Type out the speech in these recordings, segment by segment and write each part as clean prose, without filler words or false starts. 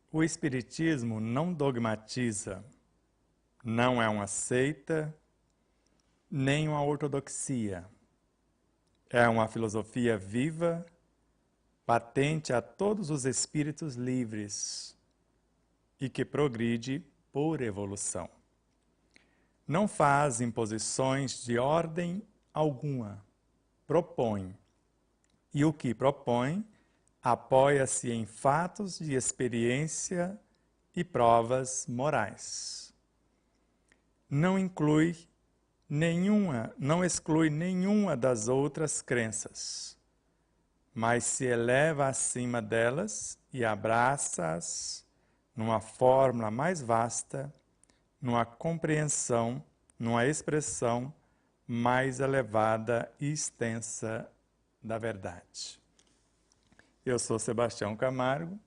O Espiritismo não dogmatiza, não é uma seita, nem uma ortodoxia. É uma filosofia viva, patente a todos os espíritos livres e que progride por evolução. Não faz imposições de ordem alguma, propõe. E o que propõe apoia-se em fatos de experiência e provas morais. Não exclui nenhuma das outras crenças, mas se eleva acima delas e abraça-as numa fórmula mais vasta, numa compreensão, numa expressão mais elevada e extensa da verdade. Eu sou Sebastião Camargo.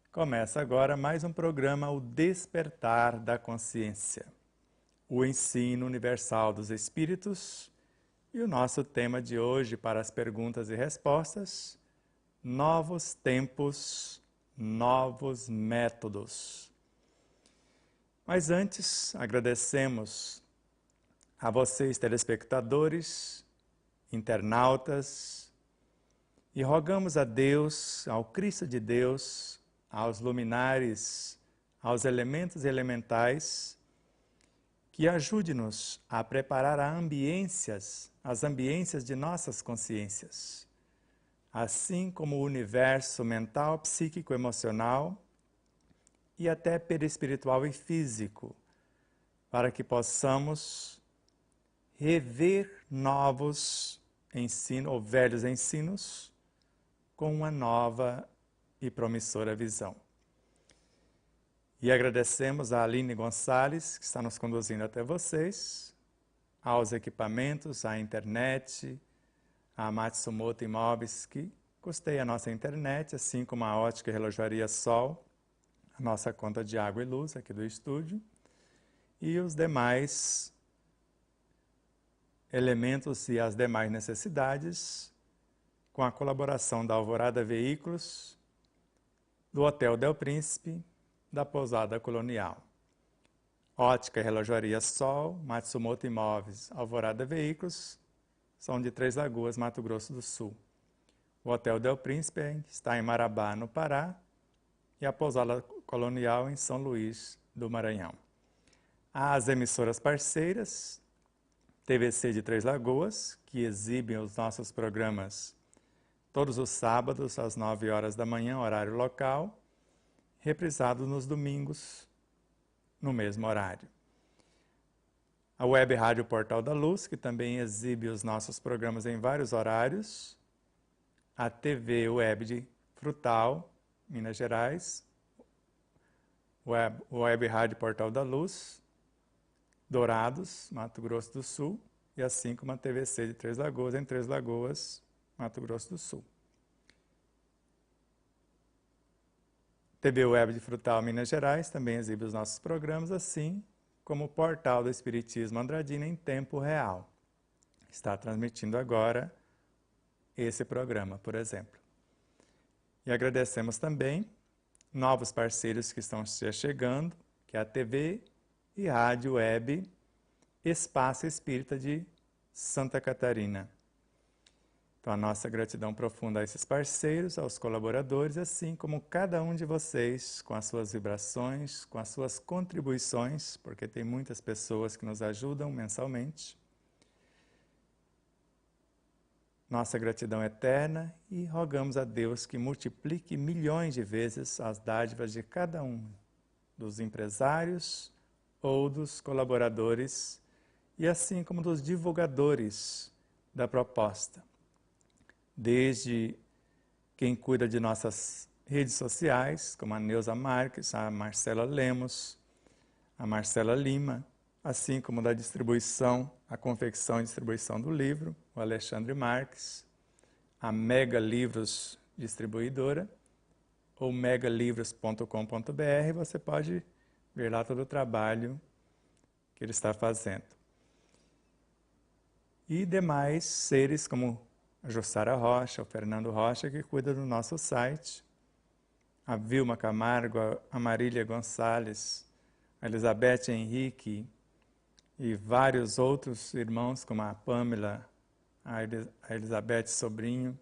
Começa agora mais um programa, O Despertar da Consciência, o ensino universal dos Espíritos, e o nosso tema de hoje para as perguntas e respostas: novos tempos, novos métodos. Mas antes, agradecemos a vocês, telespectadores, internautas, e rogamos a Deus, ao Cristo de Deus, aos luminares, aos elementos elementais, que ajude-nos a preparar as ambiências de nossas consciências, assim como o universo mental, psíquico, emocional e até perispiritual e físico, para que possamos rever novos ensinos ou velhos ensinos com uma nova e promissora visão. E agradecemos a Aline Gonçalves, que está nos conduzindo até vocês, aos equipamentos, à internet, a Matsumoto Imóveis, que custeia a nossa internet, assim como a Ótica e Relojaria Sol, a nossa conta de água e luz aqui do estúdio, e os demais elementos e as demais necessidades, com a colaboração da Alvorada Veículos, do Hotel Del Príncipe, da Pousada Colonial. Ótica e Relojaria Sol, Matsumoto Imóveis, Alvorada Veículos, são de Três Lagoas, Mato Grosso do Sul. O Hotel Del Príncipe está em Marabá, no Pará, e a Pousada Colonial em São Luís do Maranhão. As emissoras parceiras, TVC de Três Lagoas, que exibem os nossos programas todos os sábados, às 9 horas da manhã, horário local, reprisado nos domingos, no mesmo horário. A Web Rádio Portal da Luz, que também exibe os nossos programas em vários horários. A TV Web de Frutal, Minas Gerais. Web Rádio Portal da Luz, Dourados, Mato Grosso do Sul. E assim como a TVC de Três Lagoas, em Três Lagoas, Mato Grosso do Sul. TV Web de Frutal, Minas Gerais, também exibe os nossos programas, assim como o Portal do Espiritismo Andradina em tempo real. Está transmitindo agora esse programa, por exemplo. E agradecemos também novos parceiros que estão chegando, que é a TV e Rádio Web Espaço Espírita de Santa Catarina. Então, a nossa gratidão profunda a esses parceiros, aos colaboradores, assim como cada um de vocês, com as suas vibrações, com as suas contribuições, porque tem muitas pessoas que nos ajudam mensalmente. Nossa gratidão eterna, e rogamos a Deus que multiplique milhões de vezes as dádivas de cada um dos empresários ou dos colaboradores, e assim como dos divulgadores da proposta. Desde quem cuida de nossas redes sociais, como a Neuza Marques, a Marcela Lemos, a Marcela Lima, assim como da distribuição, a confecção e distribuição do livro, o Alexandre Marques, a Mega Livros Distribuidora, ou megalivros.com.br, você pode ver lá todo o trabalho que ele está fazendo. E demais seres como a Jussara Rocha, o Fernando Rocha, que cuida do nosso site, a Vilma Camargo, a Marília Gonçalves, a Elizabeth Henrique e vários outros irmãos, como a Pamela, a Elizabeth Sobrinho,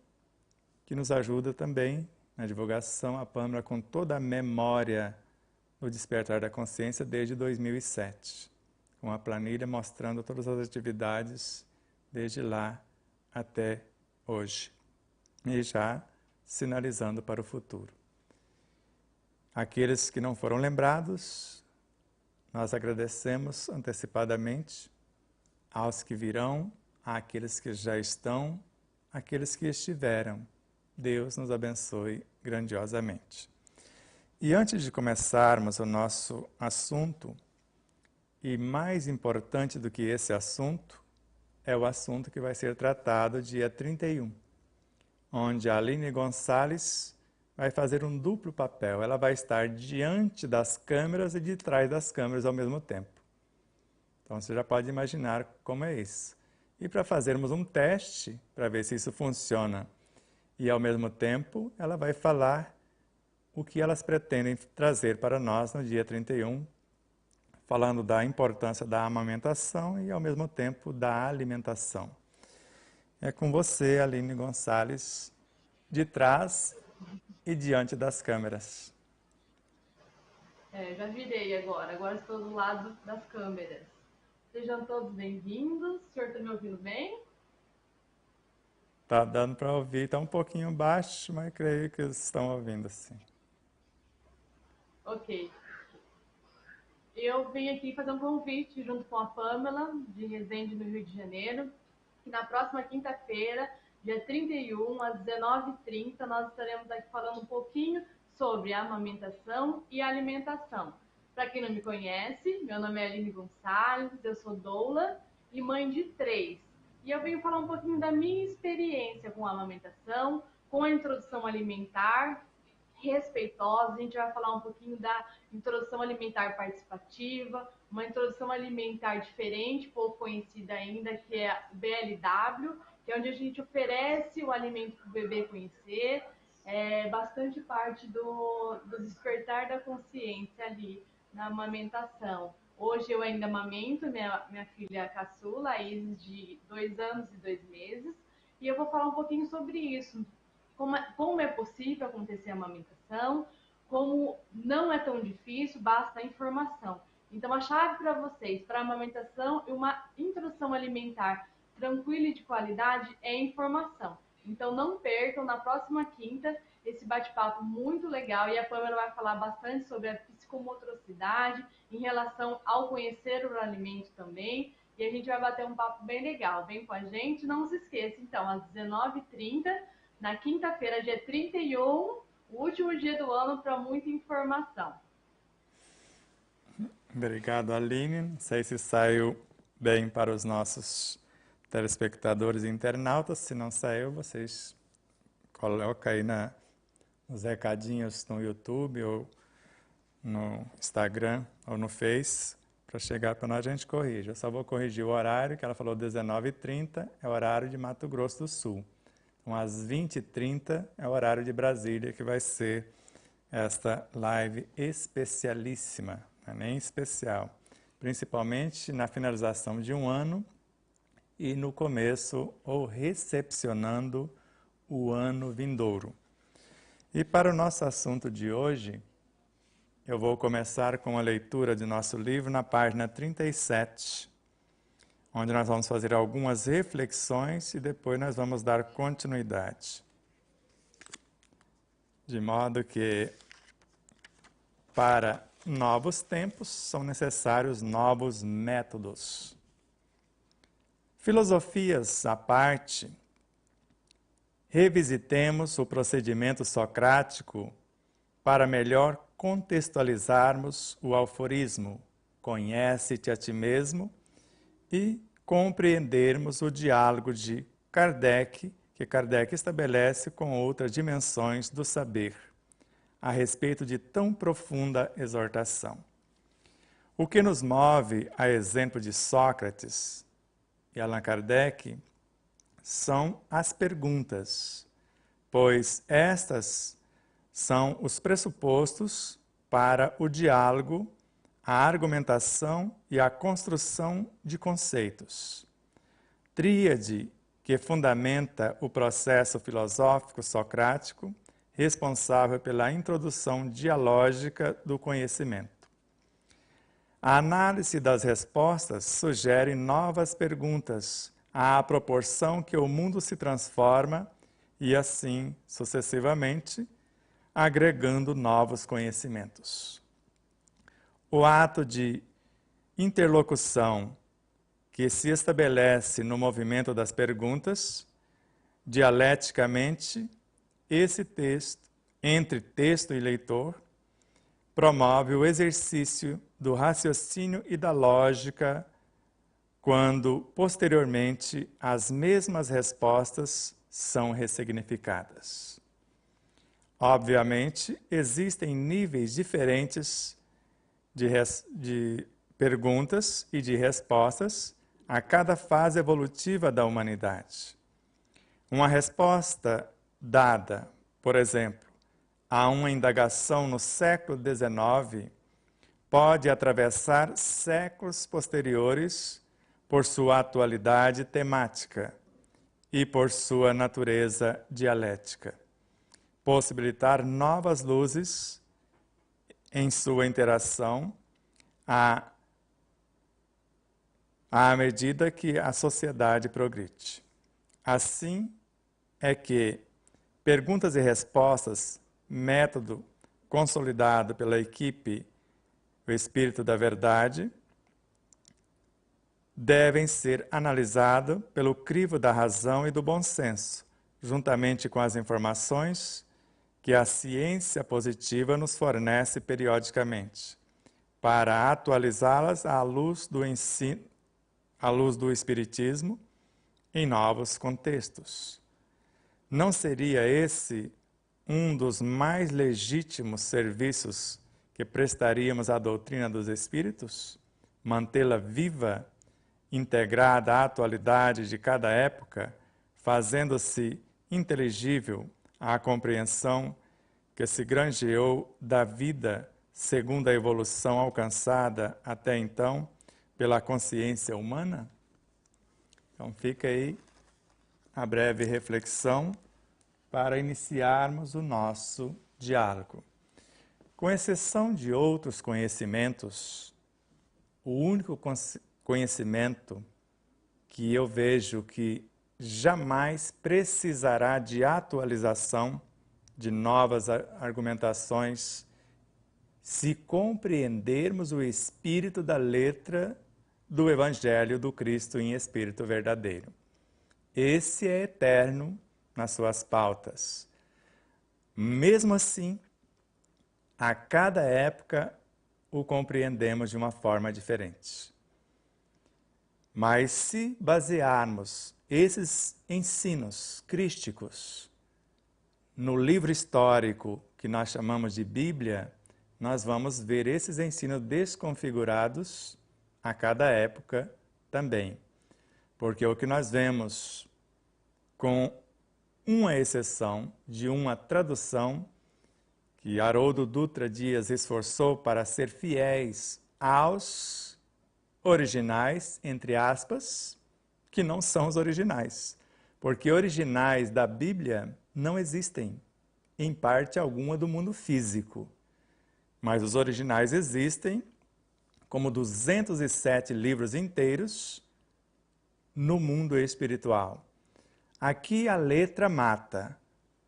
que nos ajuda também na divulgação, a Pamela com toda a memória do Despertar da Consciência desde 2007, com a planilha mostrando todas as atividades desde lá até hoje, e já sinalizando para o futuro. Aqueles que não foram lembrados, nós agradecemos antecipadamente aos que virão, àqueles que já estão, àqueles que estiveram. Deus nos abençoe grandiosamente. E antes de começarmos o nosso assunto, e mais importante do que esse assunto, é o assunto que vai ser tratado dia 31, onde a Aline Gonçalves vai fazer um duplo papel. Ela vai estar diante das câmeras e de trás das câmeras ao mesmo tempo. Então você já pode imaginar como é isso. E para fazermos um teste, para ver se isso funciona, e ao mesmo tempo ela vai falar o que elas pretendem trazer para nós no dia 31, falando da importância da amamentação e ao mesmo tempo da alimentação. É com você, Aline Gonçalves, de trás e diante das câmeras. Já virei agora estou do lado das câmeras. Sejam todos bem-vindos. O senhor está me ouvindo bem? Tá dando para ouvir, está um pouquinho baixo, mas creio que estão ouvindo sim. Ok. Eu vim aqui fazer um convite junto com a Pamela, de Resende, no Rio de Janeiro, que na próxima quinta-feira, dia 31, às 19h30, nós estaremos aqui falando um pouquinho sobre a amamentação e a alimentação. Para quem não me conhece, meu nome é Aline Gonçalves, eu sou doula e mãe de 3. E eu venho falar um pouquinho da minha experiência com a amamentação, com a introdução alimentar respeitosa. A gente vai falar um pouquinho da introdução alimentar participativa, uma introdução alimentar diferente, pouco conhecida ainda, que é o BLW, que é onde a gente oferece o alimento para o bebê conhecer, bastante parte do despertar da consciência ali na amamentação. Hoje eu ainda amamento minha filha caçula, a Isis, de 2 anos e 2 meses, e eu vou falar um pouquinho sobre isso, como é possível acontecer a amamentação, como não é tão difícil, basta a informação. Então, a chave para vocês, para a amamentação e uma introdução alimentar tranquila e de qualidade é a informação. Então, não percam, na próxima quinta, esse bate-papo muito legal, e a Pamela vai falar bastante sobre a psicomotricidade em relação ao conhecer o alimento também, e a gente vai bater um papo bem legal. Vem com a gente, não se esqueça, então, às 19h30, na quinta-feira, dia 31, o último dia do ano, para muita informação. Obrigado, Aline. Não sei se saiu bem para os nossos telespectadores e internautas. Se não saiu, vocês colocam aí nos recadinhos no YouTube ou no Instagram ou no Face para chegar para nós, a gente corrige. Eu só vou corrigir o horário, que ela falou 19h30, é o horário de Mato Grosso do Sul. Então, às 20h30 é o horário de Brasília, que vai ser esta live especialíssima, não é nem especial, principalmente na finalização de um ano e no começo ou recepcionando o ano vindouro. E para o nosso assunto de hoje, eu vou começar com a leitura de nosso livro na página 37, onde nós vamos fazer algumas reflexões e depois nós vamos dar continuidade. De modo que, para novos tempos, são necessários novos métodos. Filosofias à parte, revisitemos o procedimento socrático para melhor contextualizarmos o aforismo "Conhece-te a ti mesmo" e compreendermos o diálogo de Kardec, que Kardec estabelece com outras dimensões do saber, a respeito de tão profunda exortação. O que nos move, a exemplo de Sócrates e Allan Kardec, são as perguntas, pois estas são os pressupostos para o diálogo, a argumentação e a construção de conceitos. Tríade que fundamenta o processo filosófico socrático, responsável pela introdução dialógica do conhecimento. A análise das respostas sugere novas perguntas, à proporção que o mundo se transforma e assim sucessivamente, agregando novos conhecimentos. O ato de interlocução que se estabelece no movimento das perguntas, dialeticamente, esse texto, entre texto e leitor, promove o exercício do raciocínio e da lógica, quando, posteriormente, as mesmas respostas são ressignificadas. Obviamente, existem níveis diferentes de perguntas e de respostas a cada fase evolutiva da humanidade. Uma resposta dada, por exemplo, a uma indagação no século XIX pode atravessar séculos posteriores por sua atualidade temática e por sua natureza dialética, possibilitar novas luzes em sua interação à medida que a sociedade progride. Assim é que perguntas e respostas, método consolidado pela equipe O Espírito da Verdade, devem ser analisados pelo crivo da razão e do bom senso, juntamente com as informações que a ciência positiva nos fornece periodicamente, para atualizá-las à luz do ensino, à luz do Espiritismo, em novos contextos. Não seria esse um dos mais legítimos serviços que prestaríamos à doutrina dos Espíritos? Mantê-la viva, integrada à atualidade de cada época, fazendo-se inteligível à compreensão que se granjeou da vida segundo a evolução alcançada até então pela consciência humana? Então fica aí a breve reflexão para iniciarmos o nosso diálogo. Com exceção de outros conhecimentos, o único conhecimento que eu vejo que jamais precisará de atualização, de novas argumentações, se compreendermos o espírito da letra do Evangelho do Cristo em espírito verdadeiro. Esse é eterno nas suas pautas. Mesmo assim, a cada época o compreendemos de uma forma diferente. Mas se basearmos esses ensinos crísticos no livro histórico que nós chamamos de Bíblia, nós vamos ver esses ensinos desconfigurados a cada época também. Porque o que nós vemos, com uma exceção de uma tradução que Haroldo Dutra Dias esforçou para ser fiéis aos originais, entre aspas, que não são os originais. Porque originais da Bíblia não existem, em parte alguma do mundo físico. Mas os originais existem, como 207 livros inteiros, no mundo espiritual. Aqui a letra mata,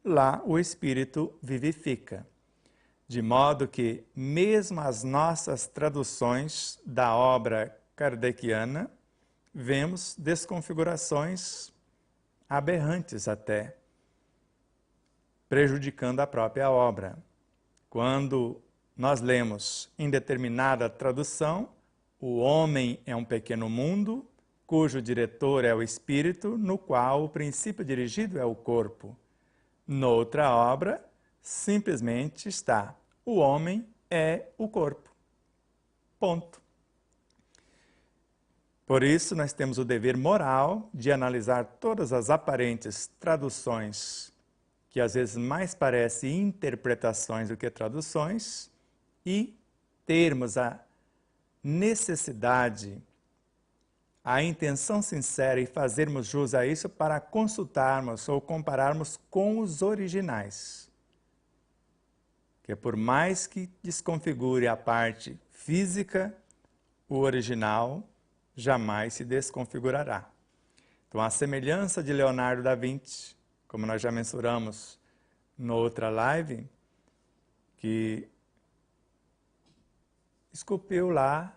lá o espírito vivifica. De modo que, mesmo as nossas traduções da obra kardeciana, vemos desconfigurações aberrantes até, prejudicando a própria obra. Quando nós lemos em determinada tradução, o homem é um pequeno mundo, cujo diretor é o espírito, no qual o princípio dirigido é o corpo. Noutra obra, simplesmente está: o homem é o corpo. Ponto. Por isso, nós temos o dever moral de analisar todas as aparentes traduções que às vezes mais parece interpretações do que traduções, e termos a necessidade, a intenção sincera e fazermos jus a isso para consultarmos ou compararmos com os originais. Que por mais que desconfigure a parte física, o original jamais se desconfigurará. Então, a semelhança de Leonardo da Vinci, como nós já mensuramos na outra live, que esculpiu lá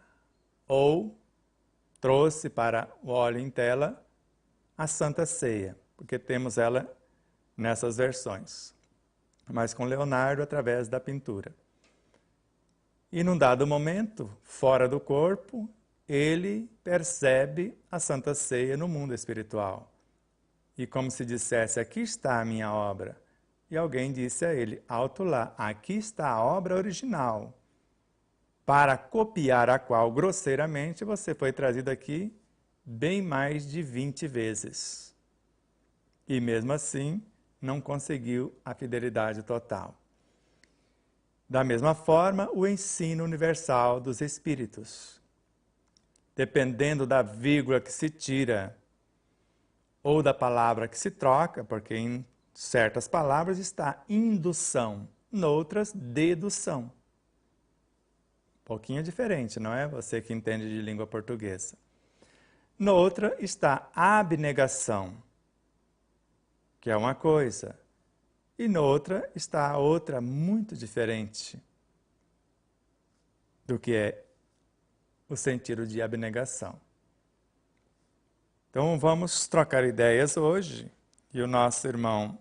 ou trouxe para o óleo em tela a Santa Ceia, porque temos ela nessas versões, mas com Leonardo através da pintura. E num dado momento, fora do corpo, ele percebe a Santa Ceia no mundo espiritual. E como se dissesse, aqui está a minha obra. E alguém disse a ele, alto lá, aqui está a obra original, para copiar a qual, grosseiramente, você foi trazido aqui bem mais de 20 vezes. E mesmo assim, não conseguiu a fidelidade total. Da mesma forma, o ensino universal dos Espíritos. Dependendo da vírgula que se tira, ou da palavra que se troca, porque em certas palavras está indução, noutras, dedução. Pouquinho diferente, não é? Você que entende de língua portuguesa. Noutra está abnegação, que é uma coisa. E noutra está a outra muito diferente do que é o sentido de abnegação. Então vamos trocar ideias hoje. E o nosso irmão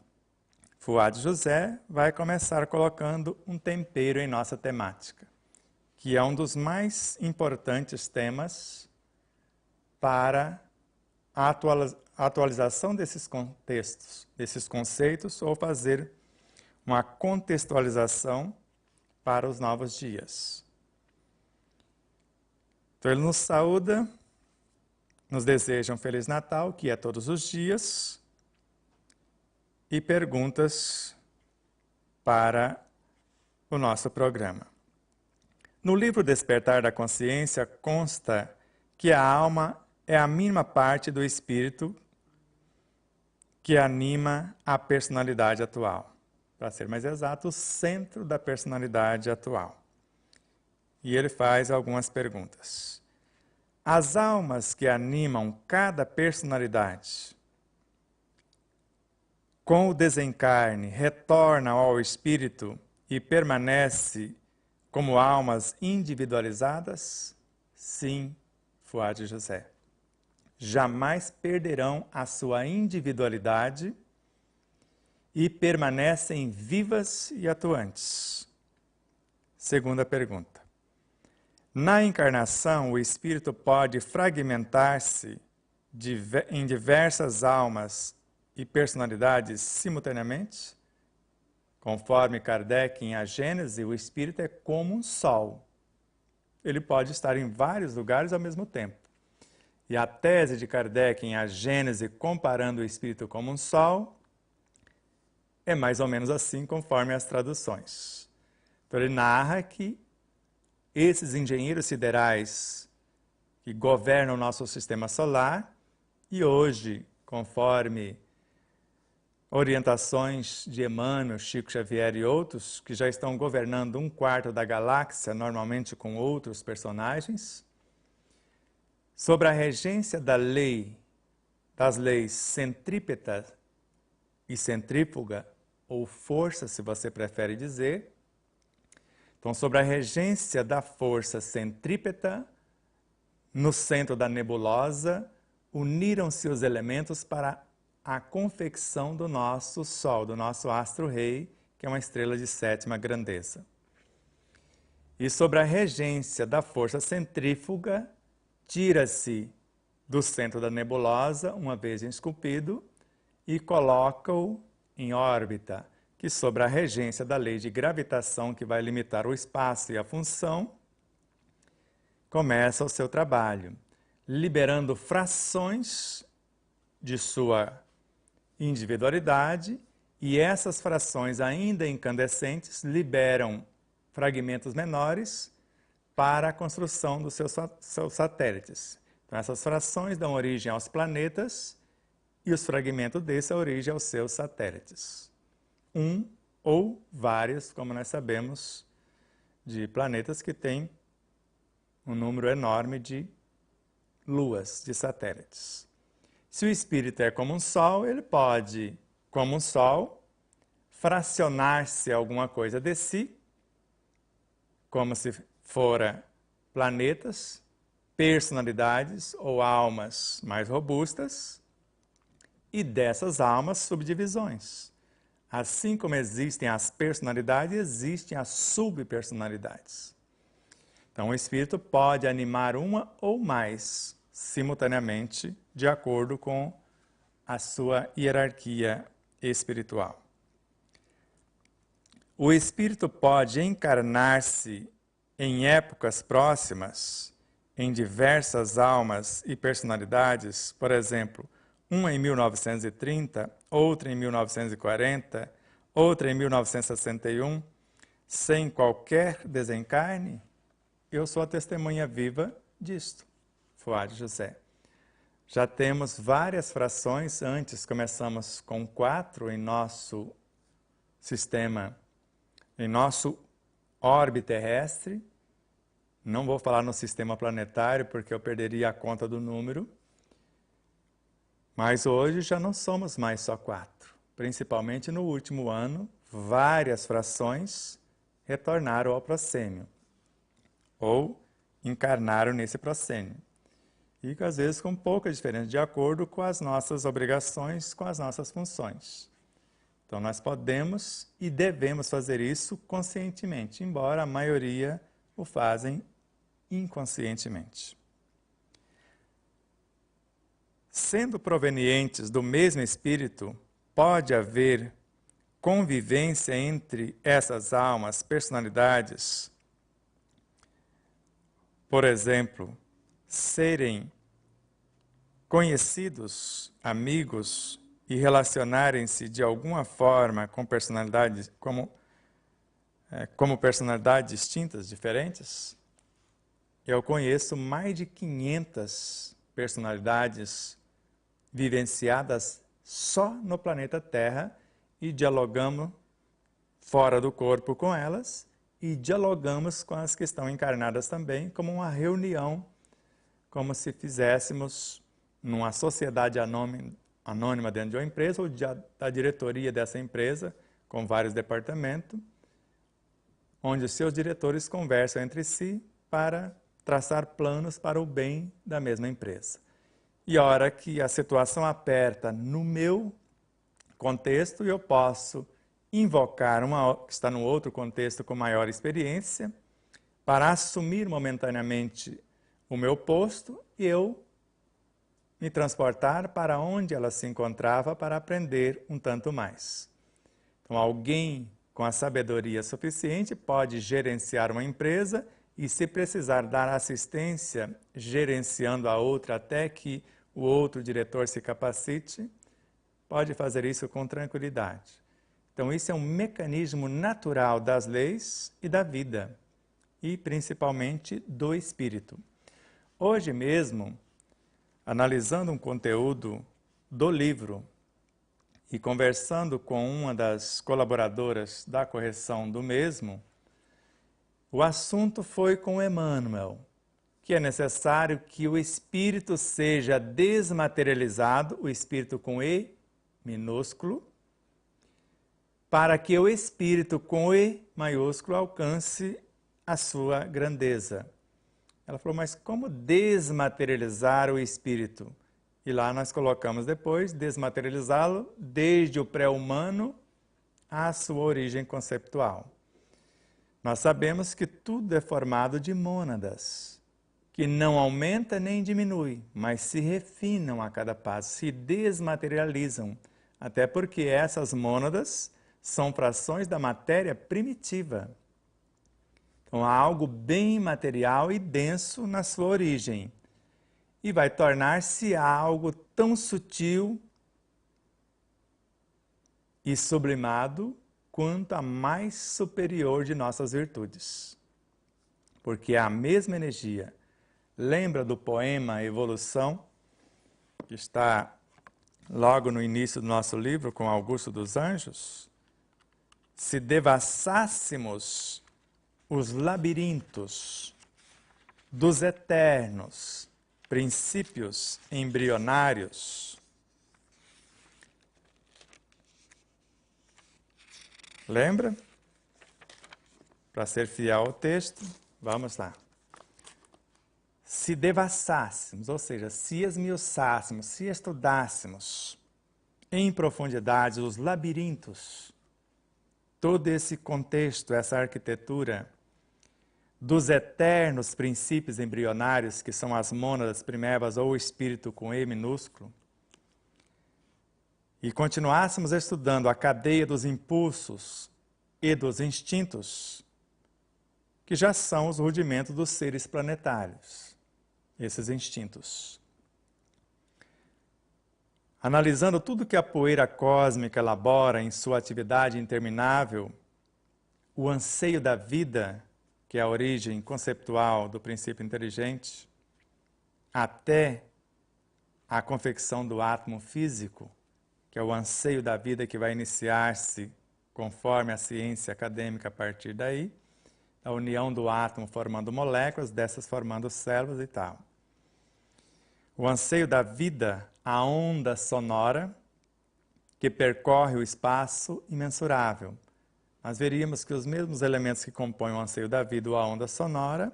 Fuad José vai começar colocando um tempero em nossa temática, que é um dos mais importantes temas para a atualização desses contextos, desses conceitos, ou fazer uma contextualização para os novos dias. Então ele nos saúda, nos deseja um Feliz Natal, que é todos os dias, e perguntas para o nosso programa. No livro Despertar da Consciência consta que a alma é a mínima parte do espírito que anima a personalidade atual. Para ser mais exato, o centro da personalidade atual. E ele faz algumas perguntas. As almas que animam cada personalidade, com o desencarne, retornam ao espírito e permanecem como almas individualizadas? Sim, Fuad José. Jamais perderão a sua individualidade e permanecem vivas e atuantes. Segunda pergunta. Na encarnação, o espírito pode fragmentar-se em diversas almas e personalidades simultaneamente? Conforme Kardec em A Gênese, o espírito é como um sol. Ele pode estar em vários lugares ao mesmo tempo. E a tese de Kardec em A Gênese, comparando o espírito como um sol, é mais ou menos assim, conforme as traduções. Então ele narra que esses engenheiros siderais que governam o nosso sistema solar, e hoje, conforme orientações de Emmanuel, Chico Xavier e outros, que já estão governando 1/4 da galáxia, normalmente com outros personagens, sob a regência das leis centrípeta e centrífuga, ou força, se você prefere dizer. Então, sob a regência da força centrípeta, no centro da nebulosa, uniram-se os elementos para a confecção do nosso Sol, do nosso astro-rei, que é uma estrela de 7ª grandeza. E sobre a regência da força centrífuga, tira-se do centro da nebulosa, uma vez esculpido, e coloca-o em órbita, que sobre a regência da lei de gravitação, que vai limitar o espaço e a função, começa o seu trabalho, liberando frações de sua individualidade e essas frações ainda incandescentes liberam fragmentos menores para a construção dos seus satélites. Então, essas frações dão origem aos planetas e os fragmentos desses dão origem aos seus satélites. Um ou vários, como nós sabemos, de planetas que têm um número enorme de luas, de satélites. Se o espírito é como um sol, ele pode, como um sol, fracionar-se alguma coisa de si, como se fora planetas, personalidades ou almas mais robustas, e dessas almas subdivisões. Assim como existem as personalidades, existem as subpersonalidades. Então, o espírito pode animar uma ou mais simultaneamente, de acordo com a sua hierarquia espiritual. O espírito pode encarnar-se em épocas próximas, em diversas almas e personalidades, por exemplo, uma em 1930, outra em 1940, outra em 1961, sem qualquer desencarne? Eu sou a testemunha viva disto, Fuad José. Já temos várias frações, antes começamos com 4 em nosso sistema, em nosso orbe terrestre. Não vou falar no sistema planetário, porque eu perderia a conta do número. Mas hoje já não somos mais só 4. Principalmente no último ano, várias frações retornaram ao proscênio, ou encarnaram nesse proscênio. E às vezes com pouca diferença, de acordo com as nossas obrigações, com as nossas funções. Então nós podemos e devemos fazer isso conscientemente, embora a maioria o fazem inconscientemente. Sendo provenientes do mesmo espírito, pode haver convivência entre essas almas, personalidades, por exemplo, serem conhecidos, amigos e relacionarem-se de alguma forma com personalidades, como personalidades distintas, diferentes? Eu conheço mais de 500 personalidades vivenciadas só no planeta Terra e dialogamos fora do corpo com elas e dialogamos com as que estão encarnadas também, como uma reunião, como se fizéssemos numa sociedade anônima dentro de uma empresa ou da diretoria dessa empresa, com vários departamentos, onde os seus diretores conversam entre si para traçar planos para o bem da mesma empresa. E a hora que a situação aperta no meu contexto, eu posso invocar uma que está num outro contexto com maior experiência para assumir momentaneamente o meu posto e eu me transportar para onde ela se encontrava para aprender um tanto mais. Então, alguém com a sabedoria suficiente pode gerenciar uma empresa e, se precisar dar assistência gerenciando a outra até que o outro diretor se capacite, pode fazer isso com tranquilidade. Então, isso é um mecanismo natural das leis e da vida, e principalmente do espírito. Hoje mesmo, analisando um conteúdo do livro e conversando com uma das colaboradoras da correção do mesmo, o assunto foi com Emmanuel, que é necessário que o espírito seja desmaterializado, o espírito com E minúsculo, para que o espírito com E maiúsculo alcance a sua grandeza. Ela falou, mas como desmaterializar o espírito? E lá nós colocamos depois, desmaterializá-lo desde o pré-humano à sua origem conceptual. Nós sabemos que tudo é formado de mônadas, que não aumenta nem diminui, mas se refinam a cada passo, se desmaterializam, até porque essas mônadas são frações da matéria primitiva. Então há algo bem material e denso na sua origem, e vai tornar-se algo tão sutil e sublimado quanto a mais superior de nossas virtudes. Porque é a mesma energia. Lembra do poema Evolução, que está logo no início do nosso livro, com Augusto dos Anjos? Se devassássemos os labirintos dos eternos princípios embrionários, lembra? Para ser fiel ao texto, vamos lá. Se devassássemos, ou seja, se esmiuçássemos, se estudássemos em profundidade os labirintos, todo esse contexto, essa arquitetura dos eternos princípios embrionários, que são as mônadas primevas ou o espírito com E minúsculo, e continuássemos estudando a cadeia dos impulsos e dos instintos, que já são os rudimentos dos seres planetários, esses instintos. Analisando tudo que a poeira cósmica elabora em sua atividade interminável, o anseio da vida, que é a origem conceptual do princípio inteligente, até a confecção do átomo físico, que é o anseio da vida que vai iniciar-se conforme a ciência acadêmica a partir daí, a união do átomo formando moléculas, dessas formando células e tal. O anseio da vida, a onda sonora que percorre o espaço imensurável. Nós veríamos que os mesmos elementos que compõem o anseio da vida, ou a onda sonora,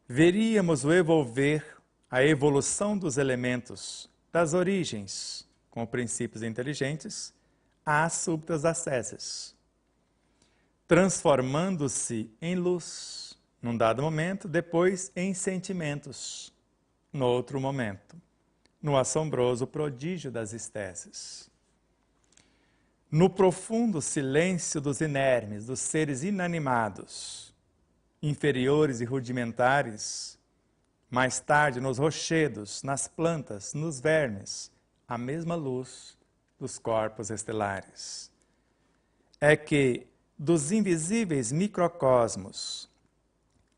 veríamos o evolver, a evolução dos elementos, das origens, com princípios inteligentes, às súbitas asceses, transformando-se em luz, num dado momento, depois em sentimentos, no outro momento, no assombroso prodígio das estéses. No profundo silêncio dos inermes, dos seres inanimados, inferiores e rudimentares, mais tarde nos rochedos, nas plantas, nos vermes, a mesma luz dos corpos estelares. É que dos invisíveis microcosmos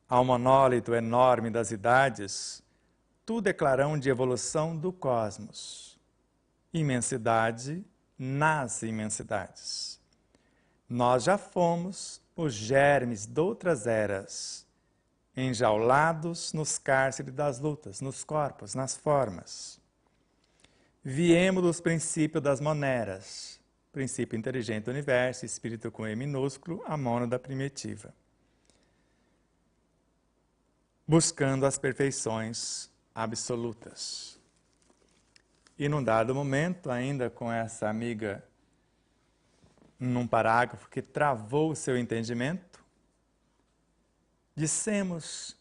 ao monólito enorme das idades, tudo é clarão de evolução do cosmos. Imensidade nas imensidades. Nós já fomos os germes de outras eras, enjaulados nos cárceres das lutas, nos corpos, nas formas. Viemos dos princípios das moneras, princípio inteligente do universo, espírito com E minúsculo, a mônada primitiva. Buscando as perfeições absolutas. E num dado momento, ainda com essa amiga, num parágrafo que travou o seu entendimento, dissemos,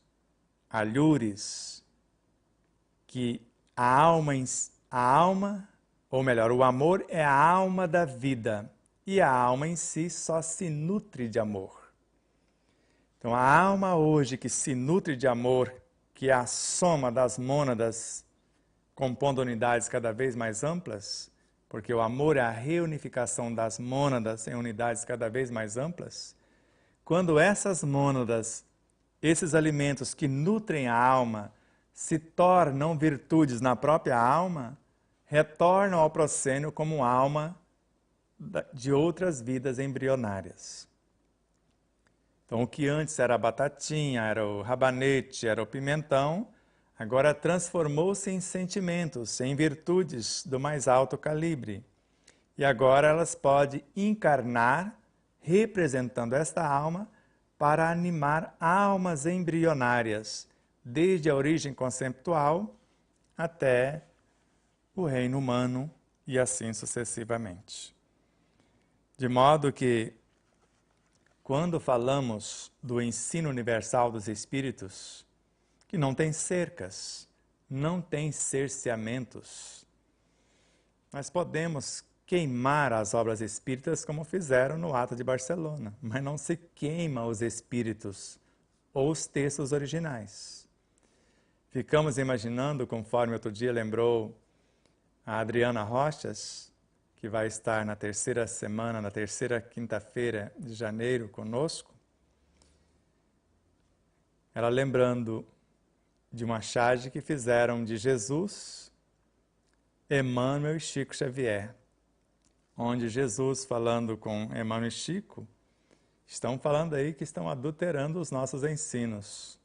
alhures, que a alma, ou melhor, o amor é a alma da vida, e a alma em si só se nutre de amor. Então a alma hoje que se nutre de amor, que é a soma das mônadas, compondo unidades cada vez mais amplas, porque o amor é a reunificação das mônadas em unidades cada vez mais amplas, quando essas mônadas, esses alimentos que nutrem a alma, se tornam virtudes na própria alma, retornam ao proscênio como alma de outras vidas embrionárias. Então, o que antes era a batatinha, era o rabanete, era o pimentão, agora transformou-se em sentimentos, em virtudes do mais alto calibre. E agora elas podem encarnar, representando esta alma, para animar almas embrionárias, desde a origem conceptual até o reino humano e assim sucessivamente. De modo que, quando falamos do ensino universal dos espíritos, que não tem cercas, não tem cerceamentos, nós podemos queimar as obras espíritas como fizeram no Ato de Barcelona, mas não se queima os espíritos ou os textos originais. Ficamos imaginando, conforme outro dia lembrou a Adriana Rochas, que vai estar na terceira semana, na terceira quinta-feira de janeiro conosco, ela lembrando de uma charge que fizeram de Jesus, Emmanuel e Chico Xavier, onde Jesus, falando com Emmanuel e Chico, estão falando aí que estão adulterando os nossos ensinos.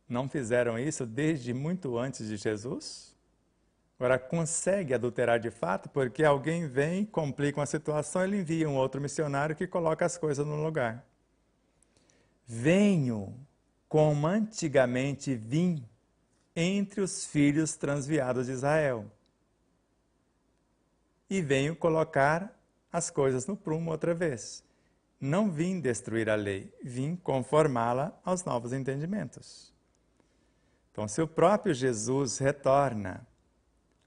Não fizeram isso desde muito antes de Jesus? Agora, consegue adulterar de fato, porque alguém vem, complica uma situação, ele envia um outro missionário que coloca as coisas no lugar. Venho, como antigamente vim, entre os filhos transviados de Israel. E venho colocar as coisas no prumo outra vez. Não vim destruir a lei, vim conformá-la aos novos entendimentos. Então, se o próprio Jesus retorna,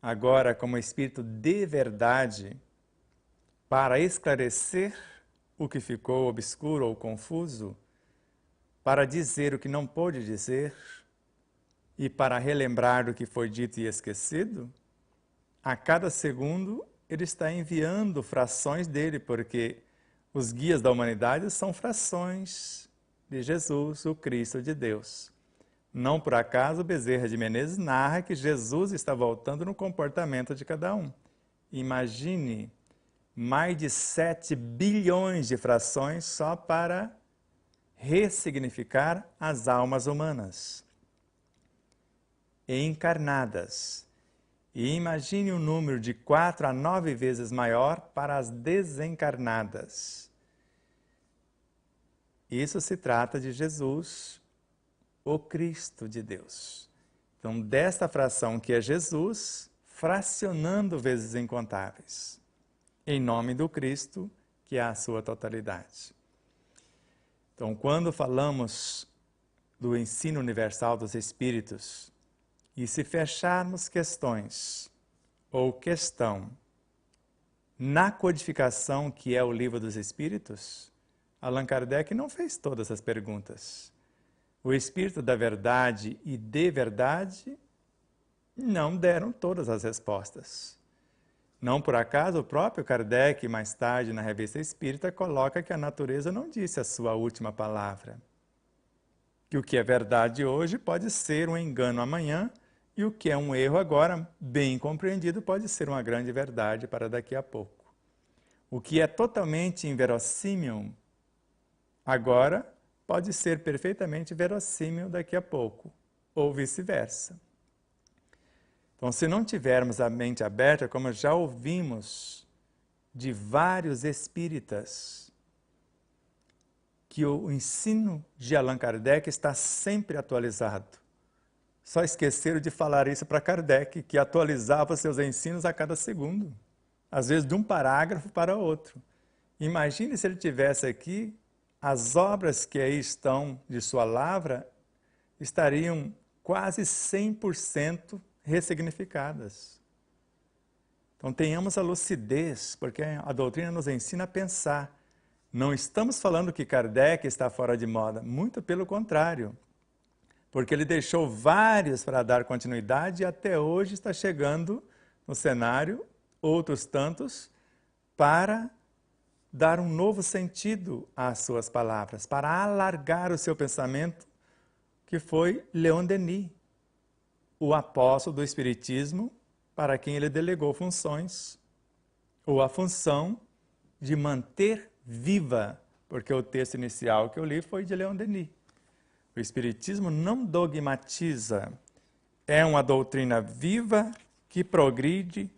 agora como Espírito de verdade, para esclarecer o que ficou obscuro ou confuso, para dizer o que não pôde dizer e para relembrar do que foi dito e esquecido, a cada segundo ele está enviando frações dele, porque os guias da humanidade são frações de Jesus, o Cristo de Deus. Não por acaso, Bezerra de Menezes narra que Jesus está voltando no comportamento de cada um. Imagine mais de 7 bilhões de frações só para ressignificar as almas humanas encarnadas. E imagine um número de 4 a 9 vezes maior para as desencarnadas. Isso se trata de Jesus, o Cristo de Deus. Então, desta fração que é Jesus, fracionando vezes incontáveis, em nome do Cristo, que é a sua totalidade. Então, quando falamos do ensino universal dos Espíritos, e se fecharmos questões ou questão na codificação que é o Livro dos Espíritos, Allan Kardec não fez todas as perguntas. O Espírito da Verdade e de Verdade não deram todas as respostas. Não por acaso o próprio Kardec, mais tarde na Revista Espírita, coloca que a natureza não disse a sua última palavra. Que o que é verdade hoje pode ser um engano amanhã, e o que é um erro agora, bem compreendido, pode ser uma grande verdade para daqui a pouco. O que é totalmente inverossímil agora, pode ser perfeitamente verossímil daqui a pouco, ou vice-versa. Então, se não tivermos a mente aberta, como já ouvimos de vários espíritas, que o ensino de Allan Kardec está sempre atualizado. Só esqueceram de falar isso para Kardec, que atualizava seus ensinos a cada segundo, às vezes de um parágrafo para outro. Imagine se ele tivesse aqui, as obras que aí estão de sua lavra estariam quase 100% ressignificadas. Então tenhamos a lucidez, porque a doutrina nos ensina a pensar. Não estamos falando que Kardec está fora de moda, muito pelo contrário. Porque ele deixou vários para dar continuidade e até hoje está chegando no cenário, outros tantos, para dar um novo sentido às suas palavras, para alargar o seu pensamento, que foi Leon Denis, o apóstolo do Espiritismo, para quem ele delegou funções, ou a função de manter viva, porque o texto inicial que eu li foi de Leon Denis. O Espiritismo não dogmatiza, é uma doutrina viva que progride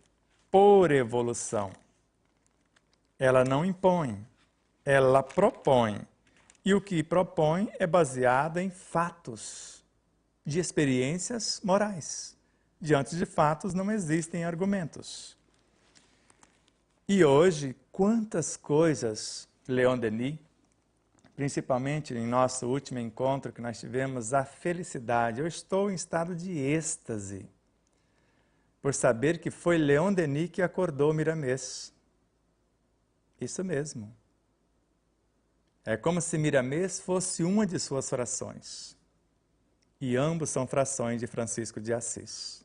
por evolução. Ela não impõe, ela propõe. E o que propõe é baseado em fatos, de experiências morais. Diante de fatos não existem argumentos. E hoje, quantas coisas Leon Denis, principalmente em nosso último encontro que nós tivemos, a felicidade. Eu estou em estado de êxtase por saber que foi Leon Denis que acordou Miramês. Isso mesmo. É como se Miramês fosse uma de suas frações. E ambos são frações de Francisco de Assis.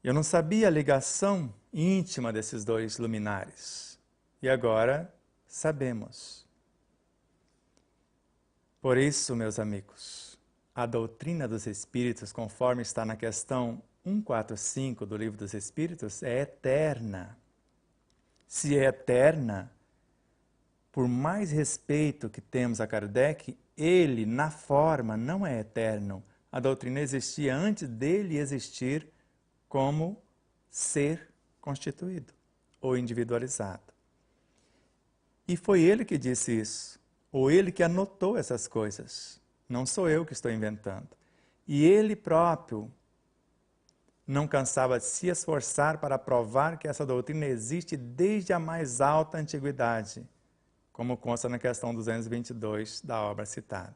Eu não sabia a ligação íntima desses dois luminares. E agora sabemos. Por isso, meus amigos, a doutrina dos Espíritos, conforme está na questão 145 do Livro dos Espíritos, é eterna. Se é eterna, por mais respeito que temos a Kardec, ele, na forma, não é eterno. A doutrina existia antes dele existir como ser constituído ou individualizado. E foi ele que disse isso, ou ele que anotou essas coisas. Não sou eu que estou inventando. E ele próprio não cansava de se esforçar para provar que essa doutrina existe desde a mais alta antiguidade, como consta na questão 222 da obra citada.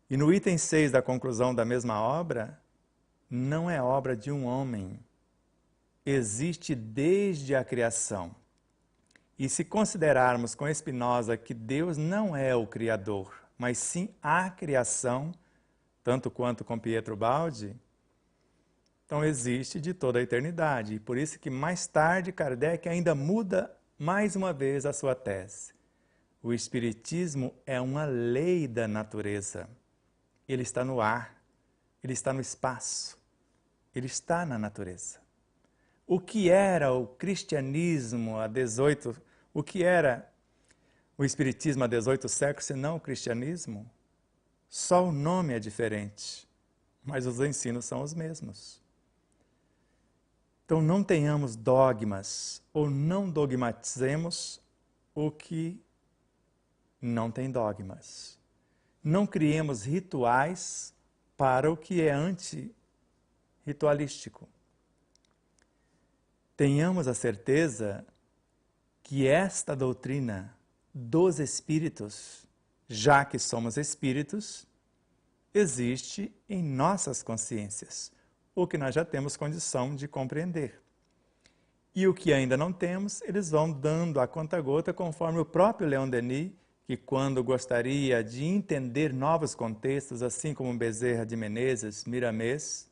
E no item 6 da conclusão da mesma obra, não é obra de um homem, existe desde a criação. E se considerarmos com Spinoza que Deus não é o Criador, mas sim a criação, tanto quanto com Pietro Baldi, então existe de toda a eternidade. E por isso que mais tarde Kardec ainda muda mais uma vez a sua tese. O Espiritismo é uma lei da natureza. Ele está no ar, ele está no espaço, ele está na natureza. O que era o cristianismo o que era o Espiritismo há 18 séculos, se não o cristianismo? Só o nome é diferente, mas os ensinos são os mesmos. Então não tenhamos dogmas, ou não dogmatizemos o que não tem dogmas. Não criemos rituais para o que é anti-ritualístico. Tenhamos a certeza que esta doutrina dos espíritos, já que somos espíritos, existe em nossas consciências, o que nós já temos condição de compreender. E o que ainda não temos, eles vão dando a conta-gota, conforme o próprio Leon Denis, que quando gostaria de entender novos contextos, assim como Bezerra de Menezes, Miramês,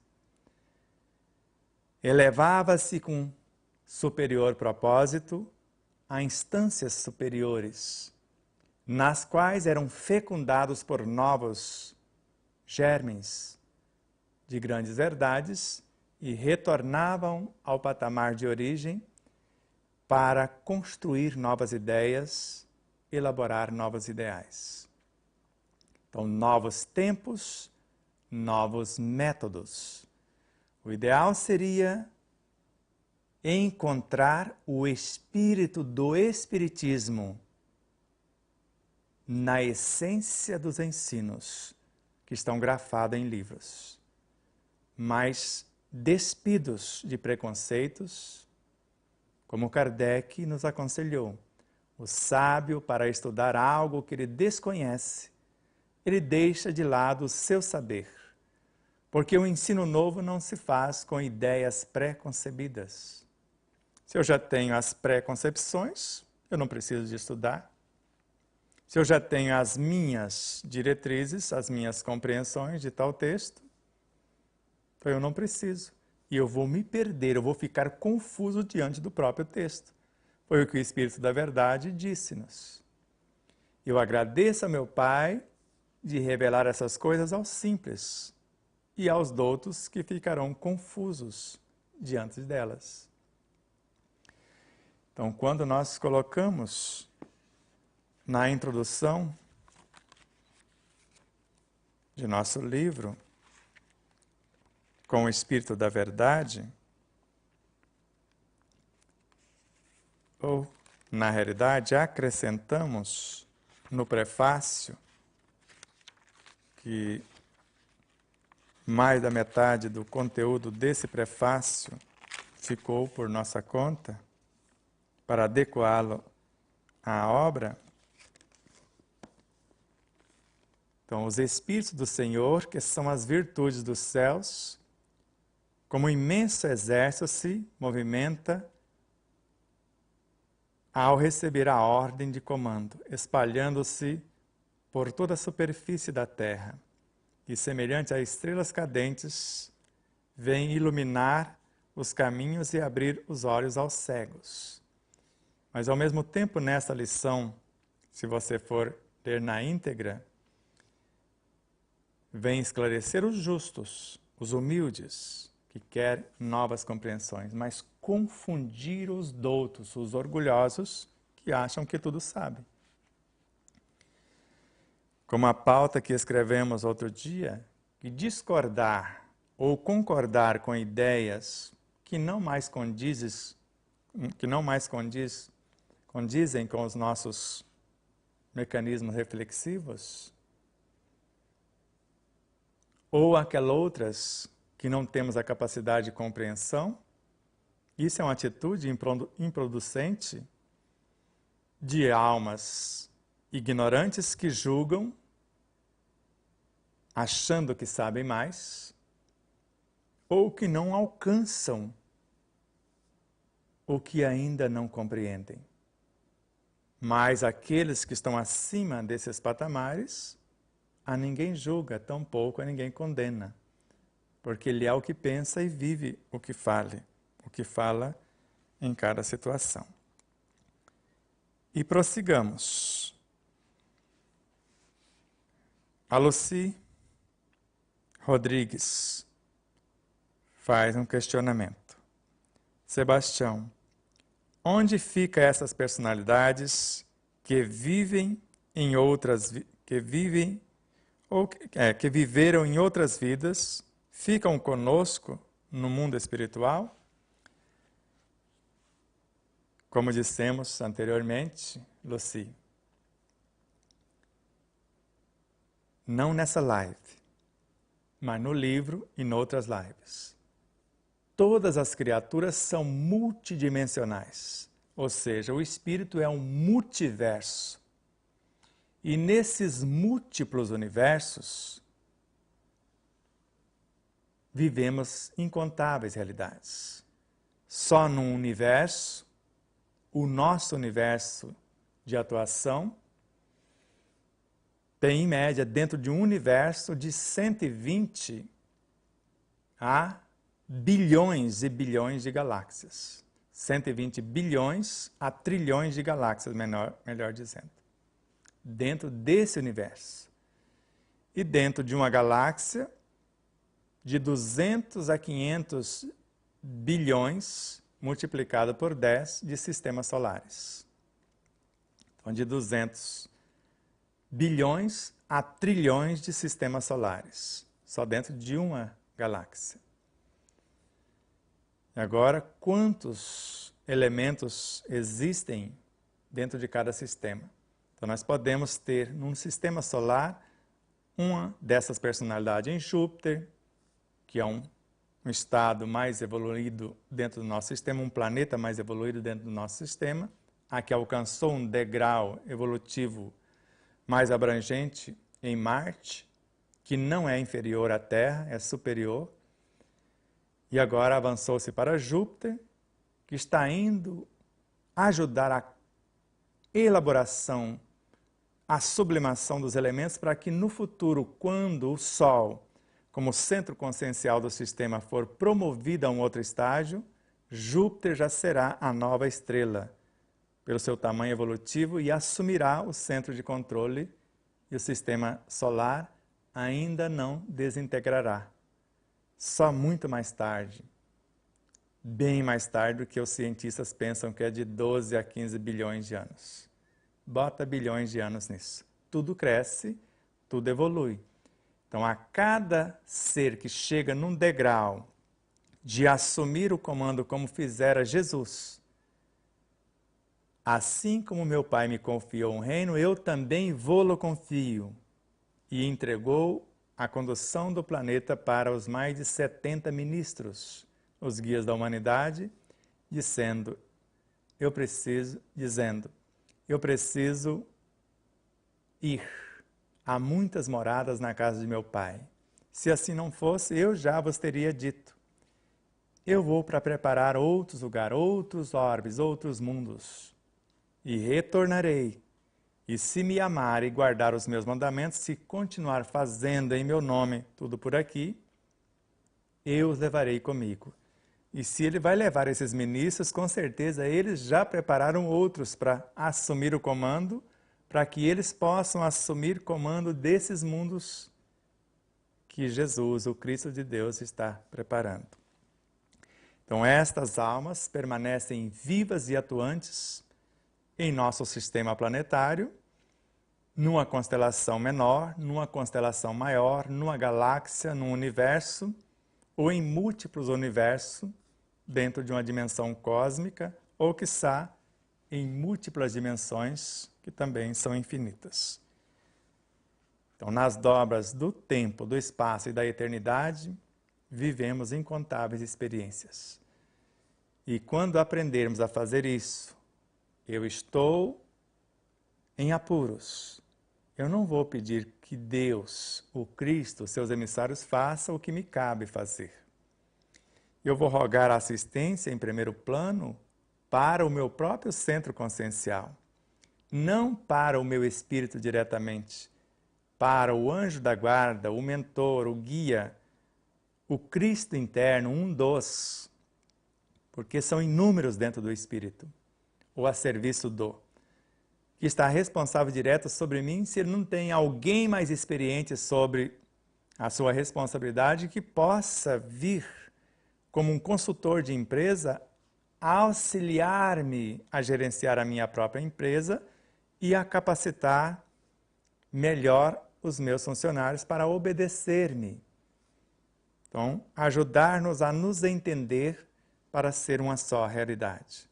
elevava-se com superior propósito a instâncias superiores, nas quais eram fecundados por novos germens de grandes verdades e retornavam ao patamar de origem para construir novas ideias, elaborar novos ideais. Então, novos tempos, novos métodos. O ideal seria encontrar o espírito do espiritismo na essência dos ensinos que estão grafados em livros, mas despidos de preconceitos, como Kardec nos aconselhou. O sábio, para estudar algo que ele desconhece, ele deixa de lado o seu saber, porque o ensino novo não se faz com ideias pré-concebidas. Se eu já tenho as pré-concepções, eu não preciso de estudar. Se eu já tenho as minhas diretrizes, as minhas compreensões de tal texto, então eu não preciso. E eu vou me perder, eu vou ficar confuso diante do próprio texto. Foi o que o Espírito da Verdade disse-nos. Eu agradeço a meu Pai de revelar essas coisas aos simples e aos doutos que ficarão confusos diante delas. Então, quando nós colocamos na introdução de nosso livro, com o Espírito da Verdade, ou, na realidade, acrescentamos no prefácio que mais da metade do conteúdo desse prefácio ficou por nossa conta, para adequá-lo à obra. Então, os Espíritos do Senhor, que são as virtudes dos céus, como um imenso exército se movimenta ao receber a ordem de comando, espalhando-se por toda a superfície da terra, e semelhante a estrelas cadentes, vem iluminar os caminhos e abrir os olhos aos cegos. Mas, ao mesmo tempo, nessa lição, se você for ler na íntegra, vem esclarecer os justos, os humildes, que querem novas compreensões, mas confundir os doutos, os orgulhosos, que acham que tudo sabem. Como a pauta que escrevemos outro dia, que discordar ou concordar com ideias que não mais condizem com os nossos mecanismos reflexivos, ou aquelas outras que não temos a capacidade de compreensão, isso é uma atitude improducente de almas ignorantes que julgam, achando que sabem mais, ou que não alcançam o que ainda não compreendem. Mas aqueles que estão acima desses patamares, a ninguém julga, tampouco a ninguém condena, porque ele é o que pensa e vive o que fala em cada situação. E prossigamos. A Lucy Rodrigues faz um questionamento. Sebastião, onde ficam essas personalidades que vivem em outras que viveram em outras vidas, ficam conosco no mundo espiritual? Como dissemos anteriormente, Lucy, não nessa live, mas no livro e em outras lives. Todas as criaturas são multidimensionais, ou seja, o espírito é um multiverso. E nesses múltiplos universos, vivemos incontáveis realidades. Só num universo, o nosso universo de atuação, tem em média dentro de um universo de 120 a bilhões e bilhões de galáxias. 120 bilhões a trilhões de galáxias, melhor dizendo. Dentro desse universo. E dentro de uma galáxia, de 200 a 500 bilhões, multiplicado por 10, de sistemas solares. Então, de 200 bilhões a trilhões de sistemas solares, só dentro de uma galáxia. E agora, quantos elementos existem dentro de cada sistema? Então, nós podemos ter, num sistema solar, uma dessas personalidades em Júpiter, que é um estado mais evoluído dentro do nosso sistema, um planeta mais evoluído dentro do nosso sistema, a que alcançou um degrau evolutivo mais abrangente em Marte, que não é inferior à Terra, é superior, e agora avançou-se para Júpiter, que está indo ajudar a elaboração, a sublimação dos elementos, para que no futuro, quando o Sol, como centro consciencial do sistema, for promovido a um outro estágio, Júpiter já será a nova estrela, pelo seu tamanho evolutivo, e assumirá o centro de controle, e o sistema solar ainda não desintegrará. Só muito mais tarde, bem mais tarde do que os cientistas pensam que é de 12 a 15 bilhões de anos. Bota bilhões de anos nisso. Tudo cresce, tudo evolui. Então, a cada ser que chega num degrau de assumir o comando como fizera Jesus, assim como meu Pai me confiou um reino, eu também vou-lo confio. E entregou a condução do planeta para os mais de 70 ministros, os guias da humanidade, dizendo, eu preciso ir. Há muitas moradas na casa de meu Pai. Se assim não fosse, eu já vos teria dito. Eu vou para preparar outros lugares, outros orbes, outros mundos. E retornarei. E se me amar e guardar os meus mandamentos, se continuar fazendo em meu nome tudo por aqui, eu os levarei comigo. E se ele vai levar esses ministros, com certeza eles já prepararam outros para assumir o comando, para que eles possam assumir comando desses mundos que Jesus, o Cristo de Deus, está preparando. Então estas almas permanecem vivas e atuantes em nosso sistema planetário, numa constelação menor, numa constelação maior, numa galáxia, num universo, ou em múltiplos universos, dentro de uma dimensão cósmica, ou quiçá em múltiplas dimensões, que também são infinitas. Então, nas dobras do tempo, do espaço e da eternidade, vivemos incontáveis experiências. E quando aprendermos a fazer isso, eu estou em apuros. Eu não vou pedir que Deus, o Cristo, seus emissários, façam o que me cabe fazer. Eu vou rogar assistência em primeiro plano para o meu próprio centro consciencial, não para o meu espírito diretamente, para o anjo da guarda, o mentor, o guia, o Cristo interno, um dos, porque são inúmeros dentro do espírito, ou a serviço do, que está responsável direto sobre mim, se ele não tem alguém mais experiente sobre a sua responsabilidade que possa vir como um consultor de empresa, auxiliar-me a gerenciar a minha própria empresa e a capacitar melhor os meus funcionários para obedecer-me. Então, ajudar-nos a nos entender para ser uma só realidade.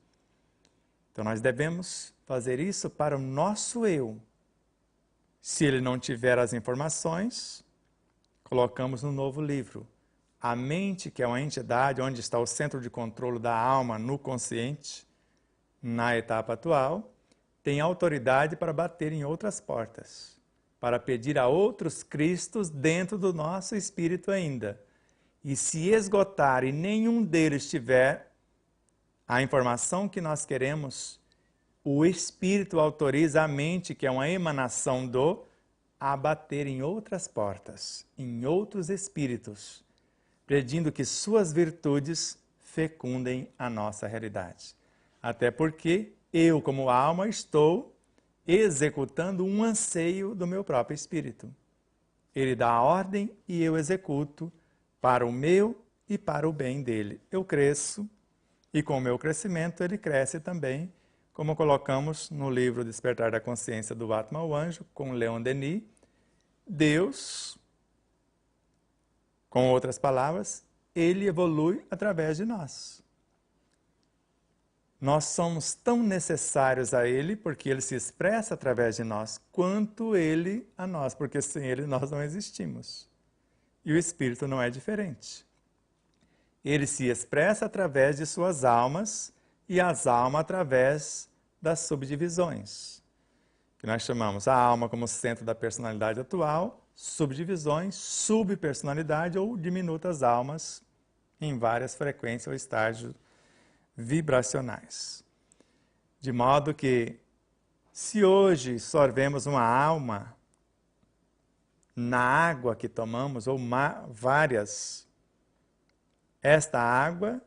Então, nós devemos fazer isso para o nosso eu. Se ele não tiver as informações, colocamos no novo livro. A mente, que é uma entidade onde está o centro de controle da alma no consciente, na etapa atual, tem autoridade para bater em outras portas, para pedir a outros Cristos dentro do nosso espírito ainda. E se esgotar e nenhum deles tiver a informação que nós queremos, o espírito autoriza a mente, que é uma emanação do, a bater em outras portas, em outros espíritos, pedindo que suas virtudes fecundem a nossa realidade. Até porque eu, como alma, estou executando um anseio do meu próprio espírito. Ele dá a ordem e eu executo para o meu e para o bem dele. Eu cresço e com o meu crescimento ele cresce também, como colocamos no livro Despertar da Consciência do Atma ao Anjo, com Leon Denis. Deus, com outras palavras, ele evolui através de nós. Nós somos tão necessários a ele, porque ele se expressa através de nós, quanto ele a nós, porque sem ele nós não existimos. E o espírito não é diferente. Ele se expressa através de suas almas, e as almas através das subdivisões, que nós chamamos a alma como centro da personalidade atual, subdivisões, subpersonalidade ou diminutas almas em várias frequências ou estágios vibracionais. De modo que, se hoje sorvemos uma alma na água que tomamos, ou várias, esta água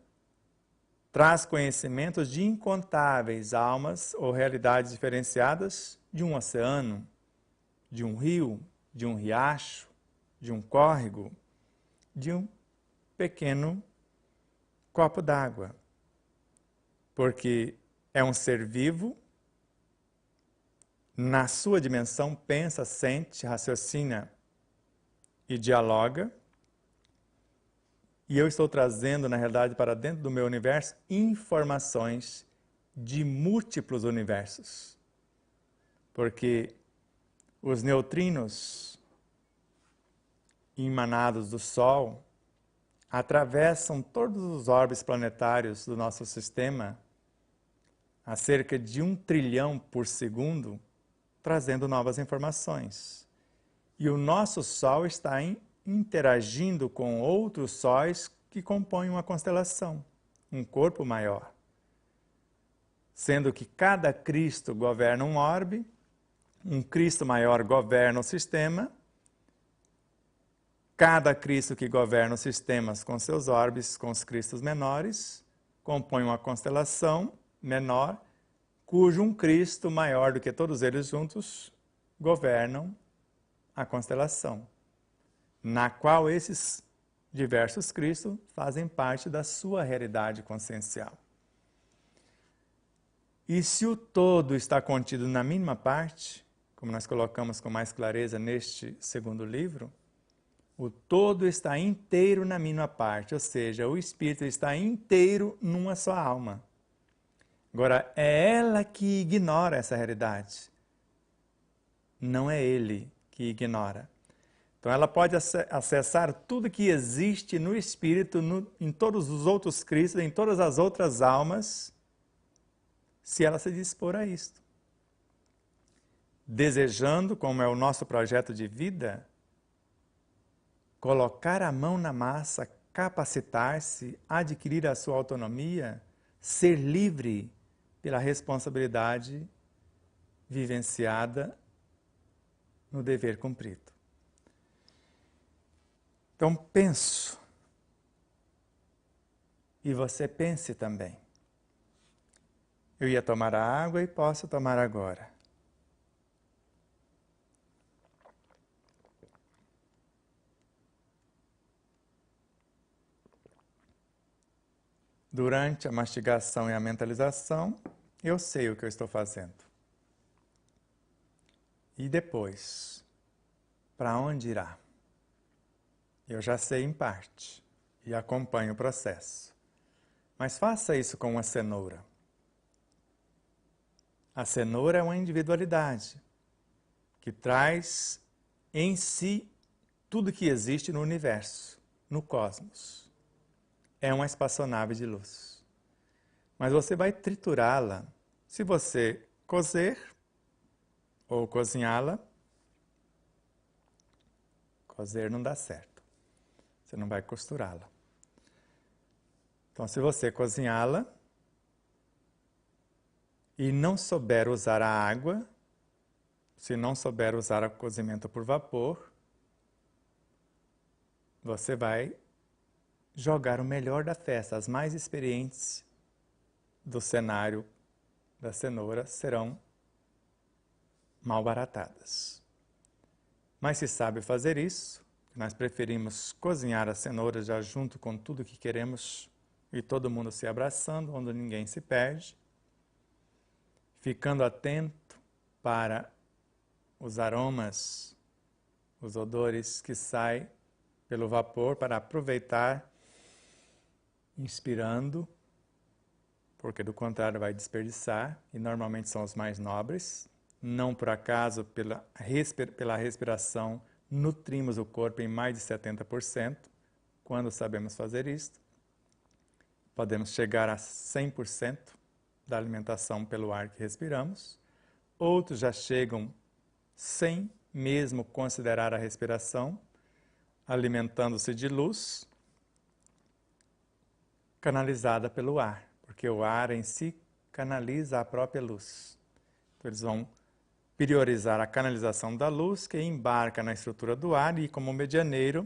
traz conhecimentos de incontáveis almas ou realidades diferenciadas de um oceano, de um rio, de um riacho, de um córrego, de um pequeno copo d'água. Porque é um ser vivo, na sua dimensão pensa, sente, raciocina e dialoga. E eu estou trazendo, na realidade, para dentro do meu universo, informações de múltiplos universos. Porque os neutrinos emanados do Sol atravessam todos os orbes planetários do nosso sistema a cerca de 1 trilhão por segundo, trazendo novas informações. E o nosso Sol está interagindo com outros sóis que compõem uma constelação, um corpo maior. Sendo que cada Cristo governa um orbe, um Cristo maior governa o sistema, Cada Cristo que governa os sistemas com seus orbes, com os Cristos menores, compõe uma constelação menor, cujo um Cristo maior do que todos eles juntos governam a constelação, na qual esses diversos Cristos fazem parte da sua realidade consciencial. E se o todo está contido na mínima parte, como nós colocamos com mais clareza neste segundo livro, o todo está inteiro na mínima parte, ou seja, o espírito está inteiro numa só alma. Agora, é ela que ignora essa realidade. Não é ele que ignora. Então, ela pode acessar tudo que existe no espírito, em todos os outros Cristos, em todas as outras almas, se ela se dispor a isto. Desejando, como é o nosso projeto de vida, colocar a mão na massa, capacitar-se, adquirir a sua autonomia, ser livre pela responsabilidade vivenciada no dever cumprido. Então penso, e você pense também. Eu ia tomar a água e posso tomar agora. Durante a mastigação e a mentalização, eu sei o que eu estou fazendo. E depois, para onde irá? Eu já sei em parte e acompanho o processo. Mas faça isso com uma cenoura. A cenoura é uma individualidade que traz em si tudo que existe no universo, no cosmos. É uma espaçonave de luz. Mas você vai triturá-la. Se você cozer ou cozinhá-la, cozer não dá certo. Você não vai costurá-la. Então, se você cozinhá-la e não souber usar a água, se não souber usar o cozimento por vapor, você vai jogar o melhor da festa. As mais experientes do cenário da cenoura serão malbaratadas. Mas se sabe fazer isso, nós preferimos cozinhar a cenoura já junto com tudo que queremos e todo mundo se abraçando, onde ninguém se perde, ficando atento para os aromas, os odores que saem pelo vapor para aproveitar, inspirando, porque do contrário vai desperdiçar, e normalmente são os mais nobres. Não por acaso, pela respiração, nutrimos o corpo em mais de 70%. Quando sabemos fazer isto, podemos chegar a 100% da alimentação pelo ar que respiramos. Outros já chegam sem mesmo considerar a respiração, alimentando-se de luz, canalizada pelo ar, porque o ar em si canaliza a própria luz. Então eles vão priorizar a canalização da luz, que embarca na estrutura do ar e, como medianeiro,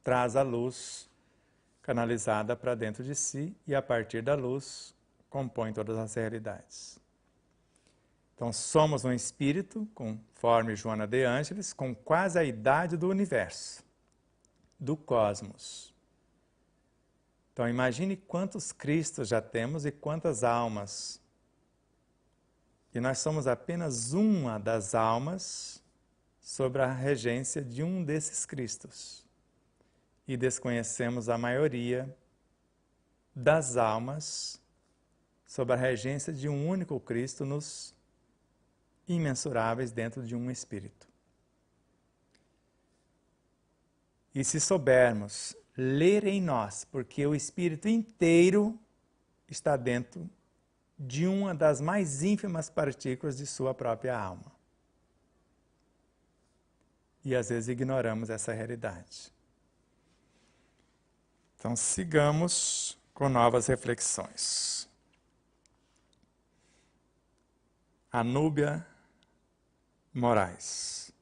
traz a luz canalizada para dentro de si e, a partir da luz, compõe todas as realidades. Então, somos um espírito, conforme Joana de Ângeles, com quase a idade do universo, do cosmos. Então, imagine quantos Cristos já temos e quantas almas. E nós somos apenas uma das almas sob a regência de um desses Cristos. E desconhecemos a maioria das almas sob a regência de um único Cristo nos imensuráveis dentro de um Espírito. E se soubermos ler em nós, porque o Espírito inteiro está dentro de uma das mais ínfimas partículas de sua própria alma. E às vezes ignoramos essa realidade. Então sigamos com novas reflexões. Anúbia Moraes.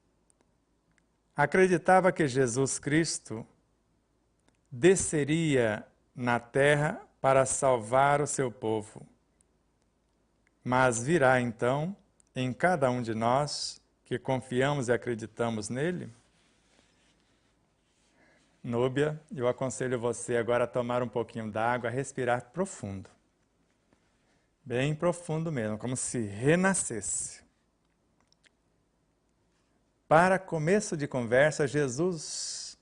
acreditava que Jesus Cristo desceria na terra para salvar o seu povo. Mas virá então em cada um de nós que confiamos e acreditamos nele? Núbia, eu aconselho você agora a tomar um pouquinho d'água, a respirar profundo. Bem profundo mesmo, como se renascesse. Para começo de conversa, Jesus,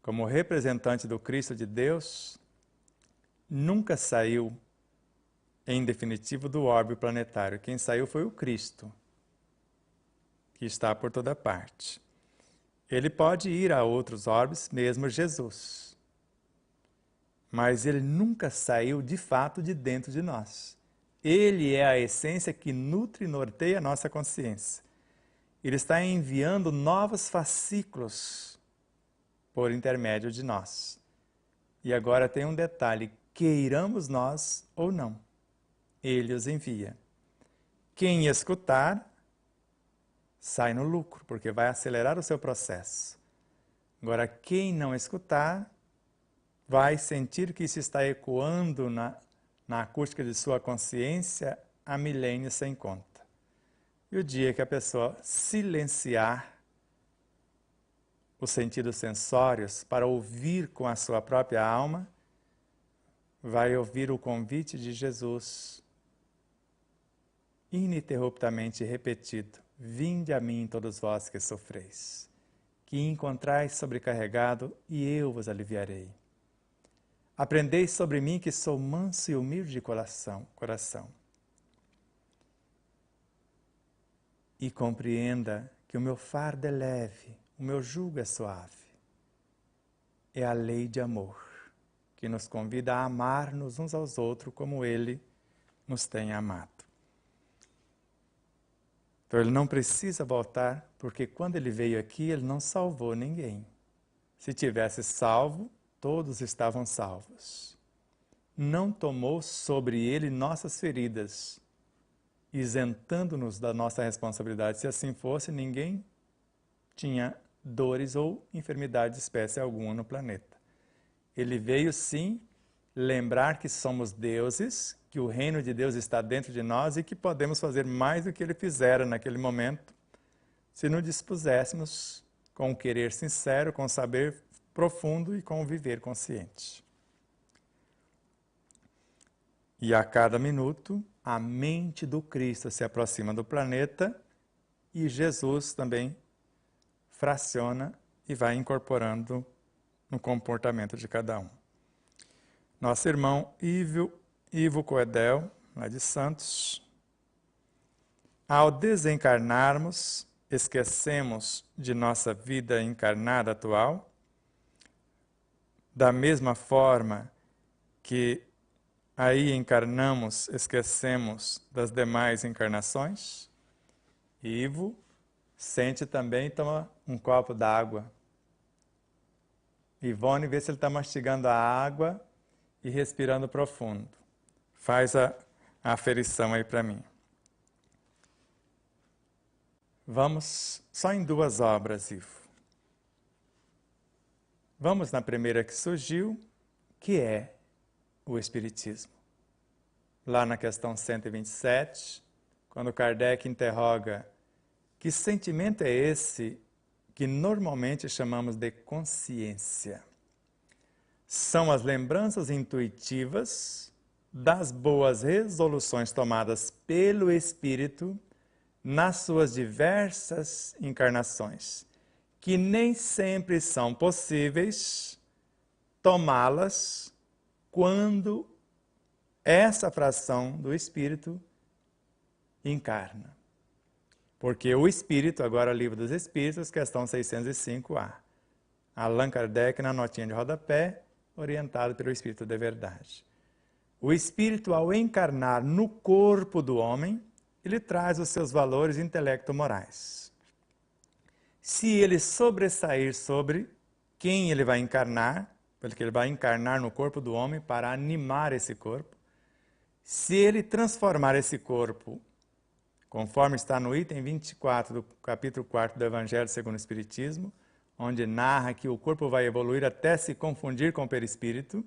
como representante do Cristo de Deus, nunca saiu, em definitivo, do orbe planetário. Quem saiu foi o Cristo, que está por toda parte. Ele pode ir a outros orbes, mesmo Jesus. Mas ele nunca saiu, de fato, de dentro de nós. Ele é a essência que nutre e norteia a nossa consciência. Ele está enviando novos fascículos por intermédio de nós. E agora tem um detalhe, queiramos nós ou não, ele os envia. Quem escutar, sai no lucro, porque vai acelerar o seu processo. Agora, quem não escutar, vai sentir que isso está ecoando na acústica de sua consciência há milênios sem conta. E o dia que a pessoa silenciar os sentidos sensórios para ouvir com a sua própria alma, vai ouvir o convite de Jesus, ininterruptamente repetido: vinde a mim todos vós que sofreis, que encontrais sobrecarregado, e eu vos aliviarei. Aprendei sobre mim, que sou manso e humilde de coração. E compreenda que o meu fardo é leve, o meu jugo é suave. É a lei de amor, que nos convida a amar-nos uns aos outros como Ele nos tem amado. Então ele não precisa voltar, porque quando ele veio aqui, ele não salvou ninguém. Se tivesse salvo, todos estavam salvos. Não tomou sobre ele nossas feridas, isentando-nos da nossa responsabilidade. Se assim fosse, ninguém tinha dores ou enfermidade de espécie alguma no planeta. Ele veio sim lembrar que somos deuses, que o reino de Deus está dentro de nós e que podemos fazer mais do que ele fizera naquele momento, se nos dispuséssemos com um querer sincero, com um saber profundo e com um viver consciente. E a cada minuto, a mente do Cristo se aproxima do planeta e Jesus também fraciona e vai incorporando no comportamento de cada um. Nosso irmão Ivo Coedel, lá de Santos: ao desencarnarmos, esquecemos de nossa vida encarnada atual, da mesma forma que aí encarnamos, esquecemos das demais encarnações. Ivo, sente também, toma um copo d'água. Ivone, vê se ele está mastigando a água e respirando profundo. Faz a aferição aí para mim. Vamos só em duas obras, Ivo. Vamos na primeira que surgiu, que é o Espiritismo. Lá na questão 127, quando Kardec interroga que sentimento é esse que normalmente chamamos de consciência. São as lembranças intuitivas das boas resoluções tomadas pelo Espírito nas suas diversas encarnações, que nem sempre são possíveis tomá-las quando essa fração do Espírito encarna. Porque o Espírito, agora Livro dos Espíritos, questão 605A. Allan Kardec, na notinha de rodapé, orientado pelo Espírito de Verdade. O Espírito, ao encarnar no corpo do homem, ele traz os seus valores intelecto-morais. Se ele sobressair sobre quem ele vai encarnar, porque ele vai encarnar no corpo do homem para animar esse corpo, se ele transformar esse corpo conforme está no item 24 do capítulo 4 do Evangelho segundo o Espiritismo, onde narra que o corpo vai evoluir até se confundir com o perispírito,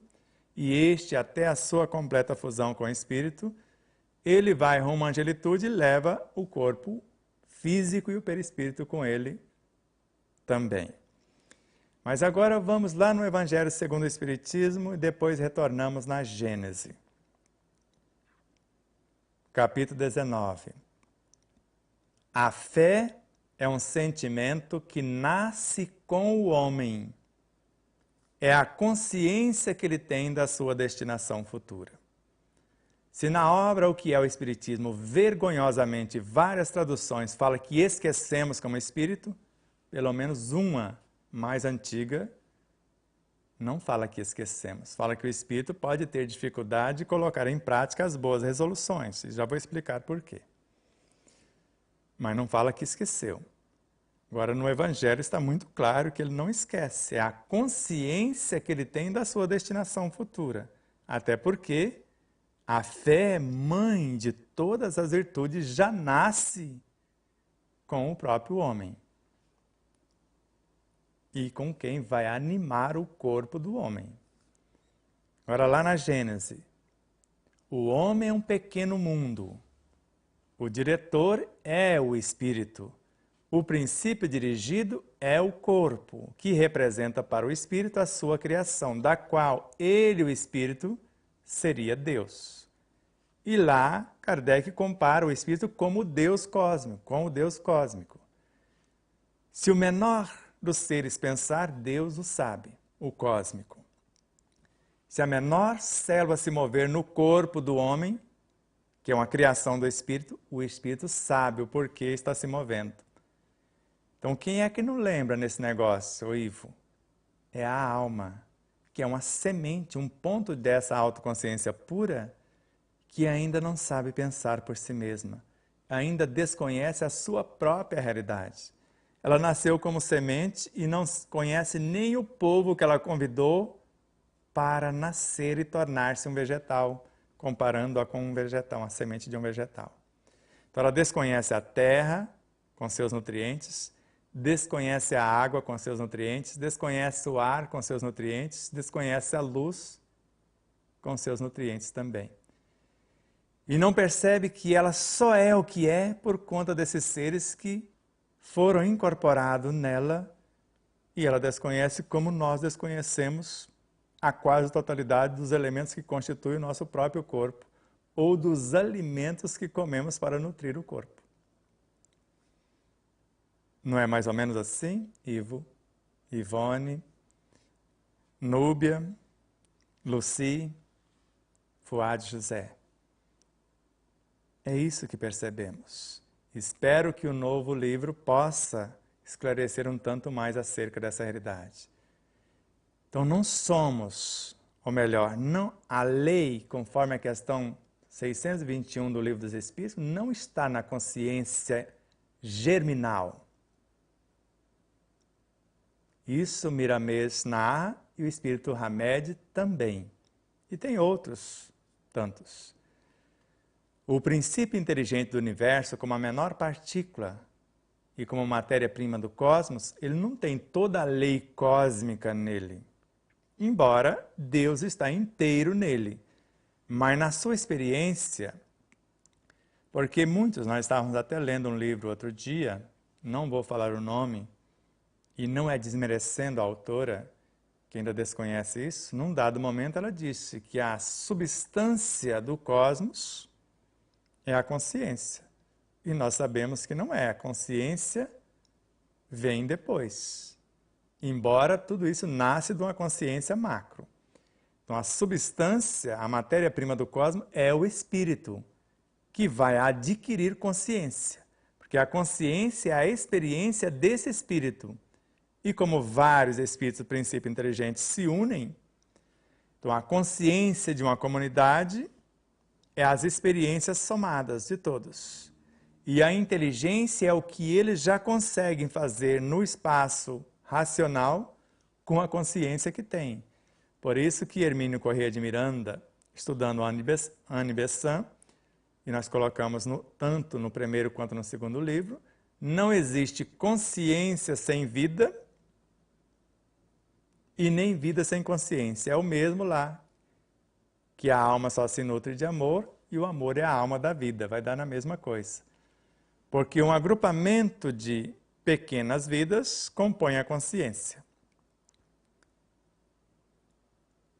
e este até a sua completa fusão com o espírito, ele vai rumo à angelitude e leva o corpo físico e o perispírito com ele também. Mas agora vamos lá no Evangelho segundo o Espiritismo e depois retornamos na Gênese. Capítulo 19. A fé é um sentimento que nasce com o homem. É a consciência que ele tem da sua destinação futura. Se na obra O que é o Espiritismo, vergonhosamente, várias traduções falam que esquecemos como espírito, pelo menos uma mais antiga não fala que esquecemos. Fala que o espírito pode ter dificuldade de colocar em prática as boas resoluções. E já vou explicar por quê. Mas não fala que esqueceu. Agora, no Evangelho está muito claro que ele não esquece. É a consciência que ele tem da sua destinação futura. Até porque a fé, mãe de todas as virtudes, já nasce com o próprio homem. E com quem vai animar o corpo do homem. Agora, lá na Gênese, o homem é um pequeno mundo. O diretor é o espírito. O princípio dirigido é o corpo, que representa para o espírito a sua criação, da qual ele, o espírito, seria Deus. E lá, Kardec compara o espírito como Deus cósmico, com o Deus cósmico. Se o menor dos seres pensar, Deus o sabe, o cósmico. Se a menor célula se mover no corpo do homem, que é uma criação do espírito, o espírito sabe o porquê está se movendo. Então, quem é que não lembra nesse negócio, Ivo? É a alma, que é uma semente, um ponto dessa autoconsciência pura, que ainda não sabe pensar por si mesma, ainda desconhece a sua própria realidade. Ela nasceu como semente e não conhece nem o povo que ela convidou para nascer e tornar-se um vegetal, comparando-a com um vegetal, a semente de um vegetal. Então ela desconhece a terra com seus nutrientes, desconhece a água com seus nutrientes, desconhece o ar com seus nutrientes, desconhece a luz com seus nutrientes também. E não percebe que ela só é o que é por conta desses seres que foram incorporados nela, e ela desconhece como nós desconhecemos a quase totalidade dos elementos que constituem o nosso próprio corpo, ou dos alimentos que comemos para nutrir o corpo. Não é mais ou menos assim, Ivo, Ivone, Núbia, Luci, Fuad José? É isso que percebemos. Espero que o novo livro possa esclarecer um tanto mais acerca dessa realidade. Então não somos, ou melhor, não, a lei, conforme a questão 621 do Livro dos Espíritos, não está na consciência germinal. Isso Miramês narra e o Espírito Hamed também. E tem outros tantos. O princípio inteligente do universo, como a menor partícula e como matéria-prima do cosmos, ele não tem toda a lei cósmica nele. Embora Deus está inteiro nele. Mas na sua experiência, porque muitos, nós estávamos até lendo um livro outro dia, não vou falar o nome, e não é desmerecendo a autora, que ainda desconhece isso, num dado momento ela disse que a substância do cosmos é a consciência. E nós sabemos que não é. A consciência vem depois. Embora tudo isso nasce de uma consciência macro. Então a substância, a matéria-prima do cosmos é o espírito, que vai adquirir consciência. Porque a consciência é a experiência desse espírito. E como vários espíritos do princípio inteligente se unem, então a consciência de uma comunidade é as experiências somadas de todos. E a inteligência é o que eles já conseguem fazer no espaço racional com a consciência que têm. Por isso que Hermínio Corrêa de Miranda, estudando Anne Besant, e nós colocamos tanto no primeiro quanto no segundo livro, não existe consciência sem vida e nem vida sem consciência. É o mesmo lá, que a alma só se nutre de amor e o amor é a alma da vida, vai dar na mesma coisa. Porque um agrupamento de pequenas vidas compõe a consciência,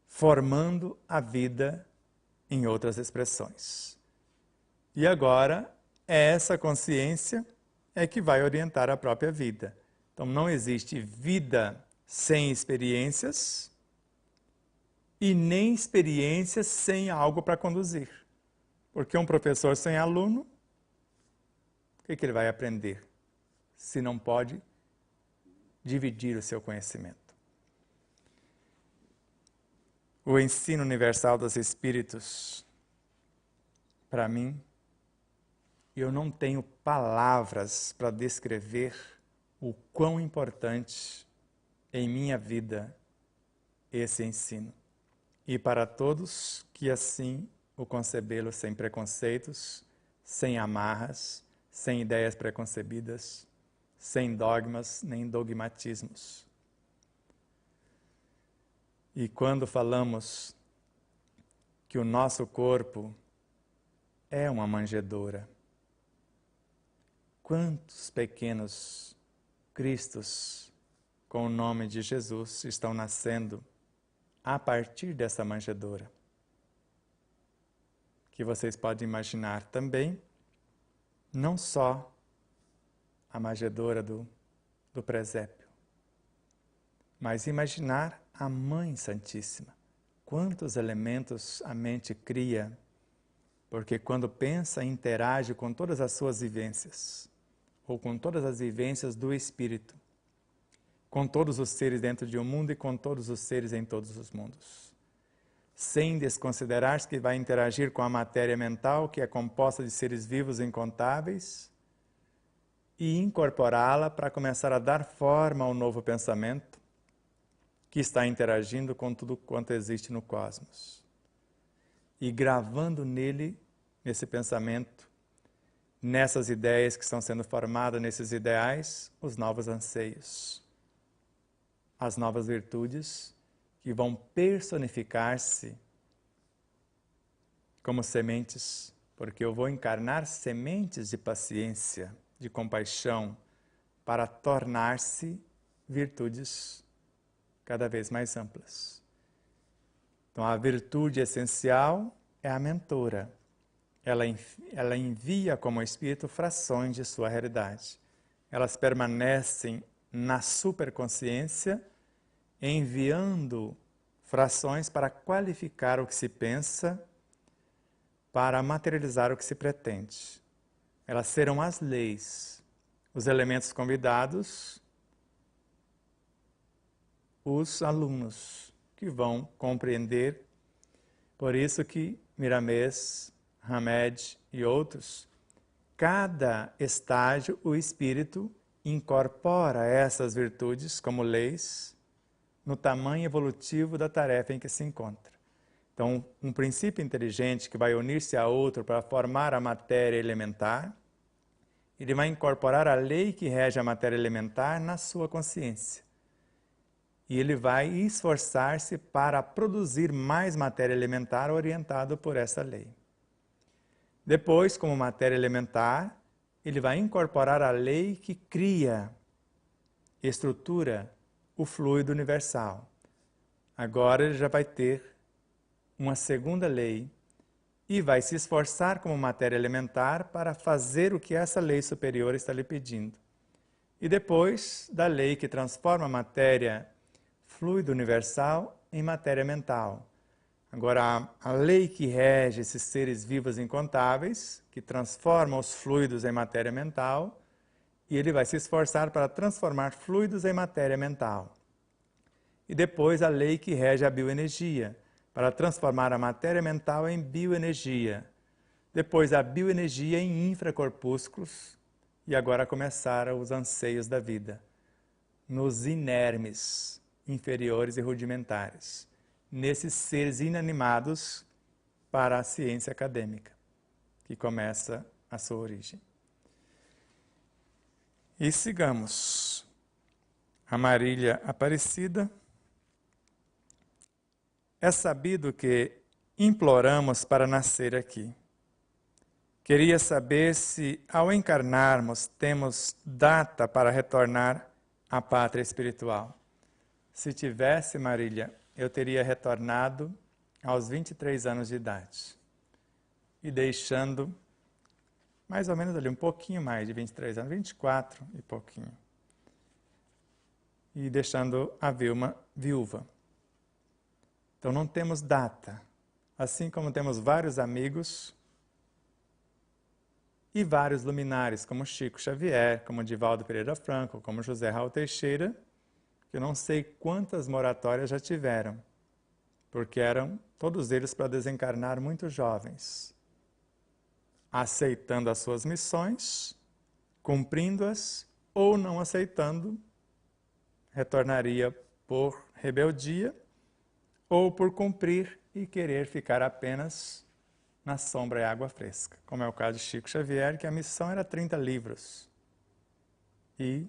formando a vida em outras expressões. E agora, essa consciência é que vai orientar a própria vida. Então, não existe vida sem experiências e nem experiências sem algo para conduzir. Porque um professor sem aluno, o que ele vai aprender se não pode dividir o seu conhecimento? O ensino universal dos espíritos, para mim, eu não tenho palavras para descrever o quão importante em minha vida esse ensino. E para todos que assim o concebê-lo sem preconceitos, sem amarras, sem ideias preconcebidas, sem dogmas nem dogmatismos. E quando falamos que o nosso corpo é uma manjedoura, quantos pequenos Cristos com o nome de Jesus estão nascendo a partir dessa manjedoura? Que vocês podem imaginar também, não só a manjedoura do presépio, mas imaginar a Mãe Santíssima. Quantos elementos a mente cria, porque quando pensa, interage com todas as suas vivências, ou com todas as vivências do Espírito, com todos os seres dentro de um mundo e com todos os seres em todos os mundos. Sem desconsiderar que vai interagir com a matéria mental, que é composta de seres vivos incontáveis, e incorporá-la para começar a dar forma ao novo pensamento, que está interagindo com tudo quanto existe no cosmos. E gravando nele, nesse pensamento, nessas ideias que estão sendo formadas, nesses ideais, os novos anseios, as novas virtudes que vão personificar-se como sementes, porque eu vou encarnar sementes de paciência, de compaixão, para tornar-se virtudes cada vez mais amplas. Então, a virtude essencial é a mentora. Ela envia como espírito frações de sua realidade. Elas permanecem na superconsciência, enviando frações para qualificar o que se pensa, para materializar o que se pretende. Elas serão as leis, os elementos convidados, os alunos que vão compreender. Por isso que Miramês, Hamed e outros, cada estágio o espírito incorpora essas virtudes como leis no tamanho evolutivo da tarefa em que se encontra. Então, um princípio inteligente que vai unir-se a outro para formar a matéria elementar, ele vai incorporar a lei que rege a matéria elementar na sua consciência. E ele vai esforçar-se para produzir mais matéria elementar orientado por essa lei. Depois, como matéria elementar, ele vai incorporar a lei que cria, estrutura o fluido universal. Agora ele já vai ter uma segunda lei e vai se esforçar como matéria elementar para fazer o que essa lei superior está lhe pedindo. E depois da lei que transforma a matéria fluido universal em matéria mental. Agora, a lei que rege esses seres vivos incontáveis, que transforma os fluidos em matéria mental, e ele vai se esforçar para transformar fluidos em matéria mental. E depois a lei que rege a bioenergia, para transformar a matéria mental em bioenergia. Depois a bioenergia em infracorpúsculos, e agora começaram os anseios da vida, nos inermes, inferiores e rudimentares, nesses seres inanimados para a ciência acadêmica, que começa a sua origem. E sigamos. A Marília Aparecida. É sabido que imploramos para nascer aqui. Queria saber se, ao encarnarmos, temos data para retornar à pátria espiritual. Se tivesse, Marília, eu teria retornado aos 23 anos de idade. E deixando, mais ou menos ali, um pouquinho mais de 23 anos, 24 e pouquinho. E deixando a Vilma viúva. Então não temos data. Assim como temos vários amigos e vários luminares, como Chico Xavier, como Divaldo Pereira Franco, como José Raul Teixeira, que eu não sei quantas moratórias já tiveram, porque eram todos eles para desencarnar muito jovens, aceitando as suas missões, cumprindo-as, ou não aceitando, retornaria por rebeldia, ou por cumprir e querer ficar apenas na sombra e água fresca, como é o caso de Chico Xavier, que a missão era 30 livros e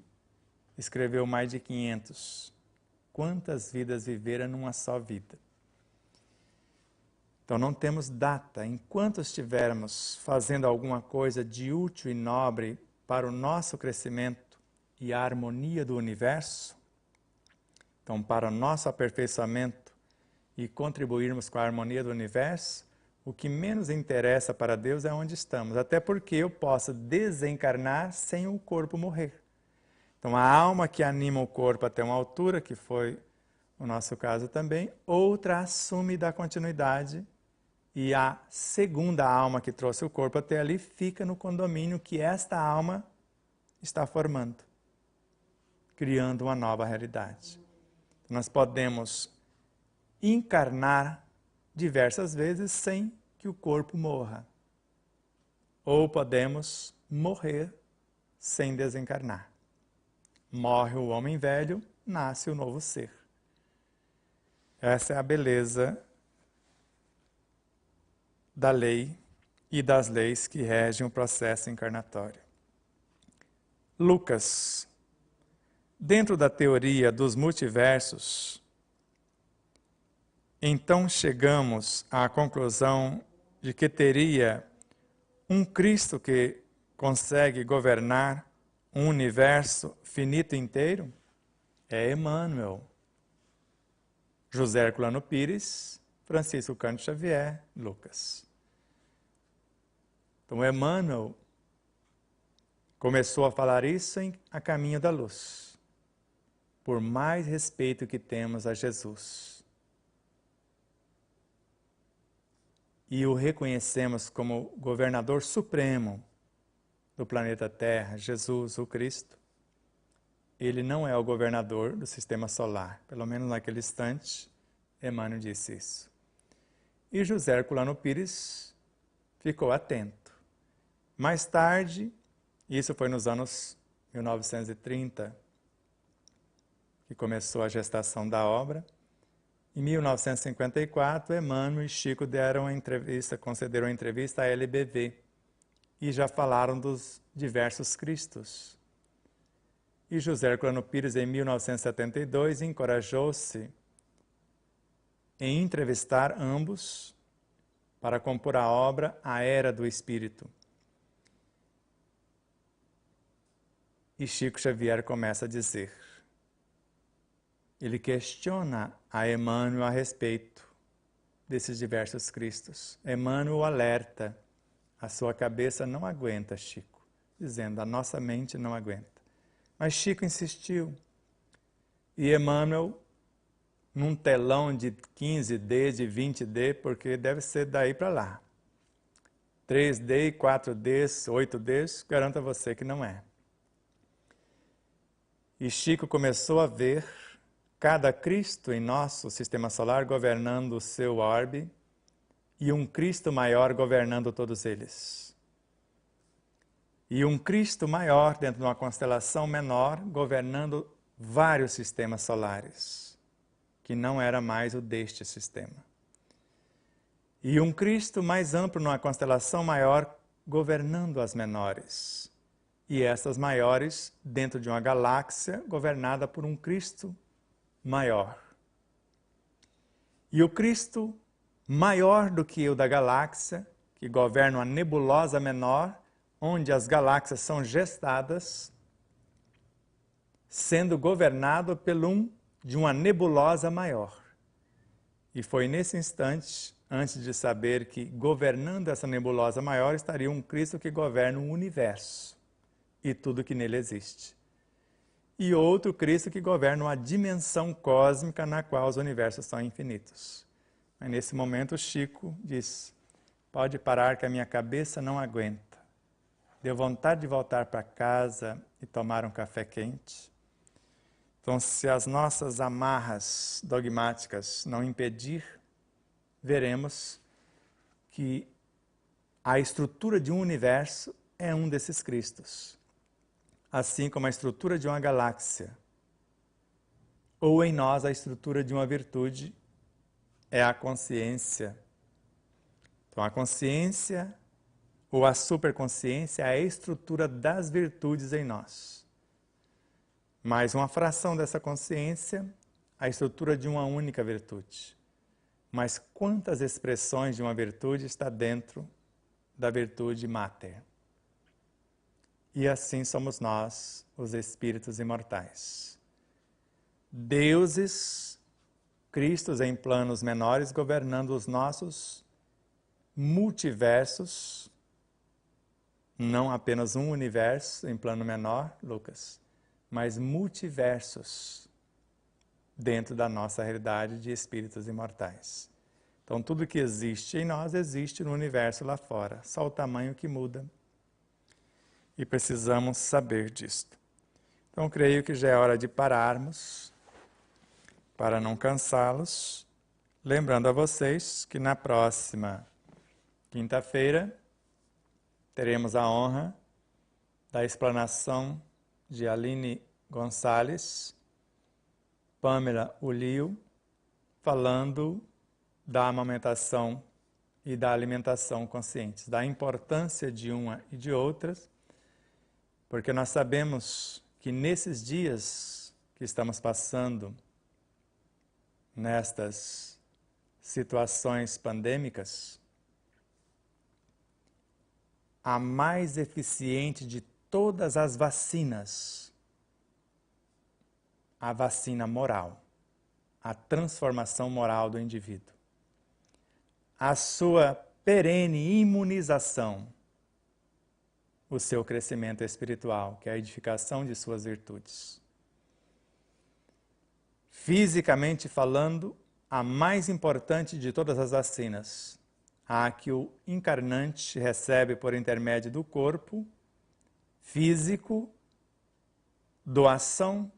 escreveu mais de 500. Quantas vidas viveram numa só vida? Então não temos data. Enquanto estivermos fazendo alguma coisa de útil e nobre para o nosso crescimento e a harmonia do universo, então para o nosso aperfeiçoamento e contribuirmos com a harmonia do universo, o que menos interessa para Deus é onde estamos, até porque eu posso desencarnar sem o corpo morrer. Então a alma que anima o corpo até uma altura, que foi o nosso caso também, outra assume da continuidade e a segunda alma que trouxe o corpo até ali fica no condomínio que esta alma está formando, criando uma nova realidade. Então, nós podemos encarnar diversas vezes sem que o corpo morra. Ou podemos morrer sem desencarnar. Morre o homem velho, nasce o novo ser. Essa é a beleza da lei e das leis que regem o processo encarnatório. Lucas, dentro da teoria dos multiversos, então chegamos à conclusão de que teria um Cristo que consegue governar um universo finito inteiro? É Emmanuel. José Herculano Pires, Francisco Cândido Xavier, Lucas. Então Emmanuel começou a falar isso a caminho da luz. Por mais respeito que temos a Jesus. E o reconhecemos como governador supremo do planeta Terra, Jesus, o Cristo, ele não é o governador do sistema solar. Pelo menos naquele instante, Emmanuel disse isso. E José Herculano Pires ficou atento. Mais tarde, isso foi nos anos 1930, que começou a gestação da obra. Em 1954, Emmanuel e Chico concederam uma entrevista à LBV e já falaram dos diversos Cristos. E José Herculano Pires, em 1972, encorajou-se em entrevistar ambos para compor a obra A Era do Espírito. E Chico Xavier começa a dizer, ele questiona a Emmanuel a respeito desses diversos Cristos. Emmanuel alerta, a sua cabeça não aguenta, Chico, dizendo, a nossa mente não aguenta. Mas Chico insistiu. E Emmanuel, num telão de 15D, de 20D, porque deve ser daí para lá. 3D, 4D, 8D, garanto a você que não é. E Chico começou a ver cada Cristo em nosso sistema solar governando o seu orbe e um Cristo maior governando todos eles. E um Cristo maior dentro de uma constelação menor governando vários sistemas solares, que não era mais o deste sistema. E um Cristo mais amplo numa constelação maior governando as menores, e essas maiores dentro de uma galáxia governada por um Cristo maior. E o Cristo maior do que o da galáxia, que governa uma nebulosa menor, onde as galáxias são gestadas, sendo governado de uma nebulosa maior. E foi nesse instante, antes de saber que governando essa nebulosa maior estaria um Cristo que governa o universo e tudo que nele existe. E outro Cristo que governa uma dimensão cósmica na qual os universos são infinitos. Mas nesse momento Chico diz, pode parar que a minha cabeça não aguenta. Deu vontade de voltar para casa e tomar um café quente. Então, se as nossas amarras dogmáticas não impedir, veremos que a estrutura de um universo é um desses Cristos. Assim como a estrutura de uma galáxia, ou em nós a estrutura de uma virtude, é a consciência. Então, a consciência ou a superconsciência é a estrutura das virtudes em nós. Mas uma fração dessa consciência, a estrutura de uma única virtude. Mas quantas expressões de uma virtude está dentro da virtude máter? E assim somos nós, os espíritos imortais. Deuses, Cristos em planos menores, governando os nossos multiversos, não apenas um universo em plano menor, Lucas, mas multiversos dentro da nossa realidade de espíritos imortais. Então, tudo que existe em nós existe no universo lá fora, só o tamanho que muda. E precisamos saber disto. Então, creio que já é hora de pararmos, para não cansá-los, lembrando a vocês que na próxima quinta-feira teremos a honra da explanação de Aline Gonçalves, Pamela Ulio, falando da amamentação e da alimentação conscientes, da importância de uma e de outras, porque nós sabemos que nesses dias que estamos passando, nestas situações pandêmicas, a mais eficiente de todas as vacinas, a vacina moral, a transformação moral do indivíduo, a sua perene imunização, o seu crescimento espiritual, que é a edificação de suas virtudes. Fisicamente falando, a mais importante de todas as vacinas, a que o encarnante recebe por intermédio do corpo físico, doação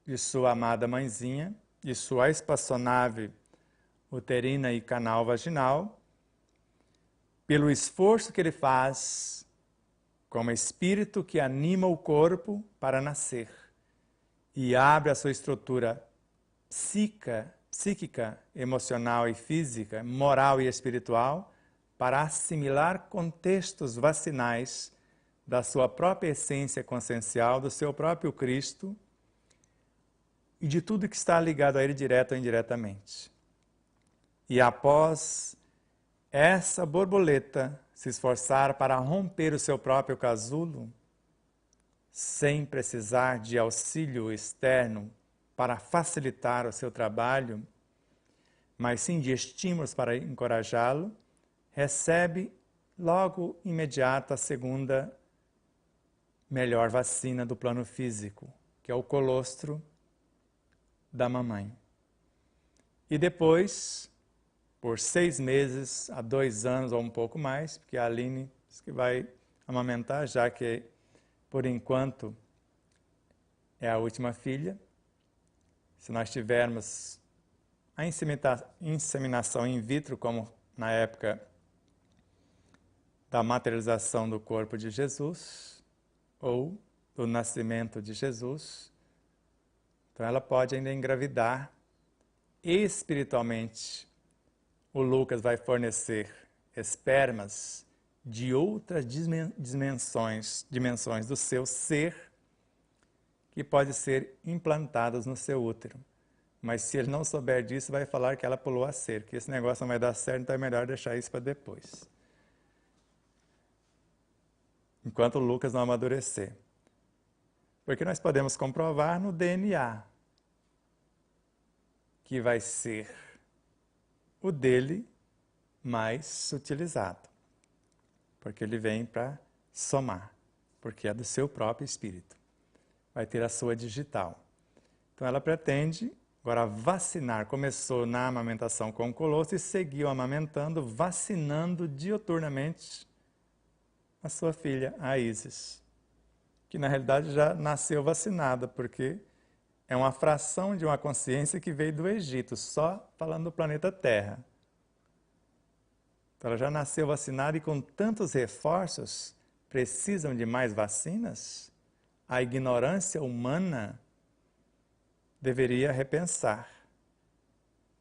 de sua amada mãezinha, de sua espaçonave uterina e canal vaginal, pelo esforço que ele faz como espírito que anima o corpo para nascer e abre a sua estrutura psíquica, emocional e física, moral e espiritual, para assimilar contextos vacinais da sua própria essência consciencial, do seu próprio Cristo e de tudo que está ligado a ele direto ou indiretamente. E após essa borboleta se esforçar para romper o seu próprio casulo, sem precisar de auxílio externo para facilitar o seu trabalho, mas sim de estímulos para encorajá-lo, recebe logo imediato a segunda melhor vacina do plano físico, que é o colostro da mamãe. E depois, por 6 meses a 2 anos ou um pouco mais, porque a Aline diz que vai amamentar, já que por enquanto é a última filha. Se nós tivermos a inseminação in vitro, como na época da materialização do corpo de Jesus, ou do nascimento de Jesus, então ela pode ainda engravidar. Espiritualmente, o Lucas vai fornecer espermas de outras dimensões do seu ser que pode ser implantadas no seu útero. Mas se ele não souber disso, vai falar que ela pulou a cerca, que esse negócio não vai dar certo, então é melhor deixar isso para depois. Enquanto o Lucas não amadurecer. Porque nós podemos comprovar no DNA que vai ser o dele mais sutilizado. Porque ele vem para somar, porque é do seu próprio espírito. Vai ter a sua digital. Então ela pretende agora vacinar. Começou na amamentação com o colosso e seguiu amamentando, vacinando diuturnamente a sua filha, a Isis. Que na realidade já nasceu vacinada, porque é uma fração de uma consciência que veio do Egito, só falando do planeta Terra. Então ela já nasceu vacinada e com tantos reforços, precisam de mais vacinas? A ignorância humana deveria repensar.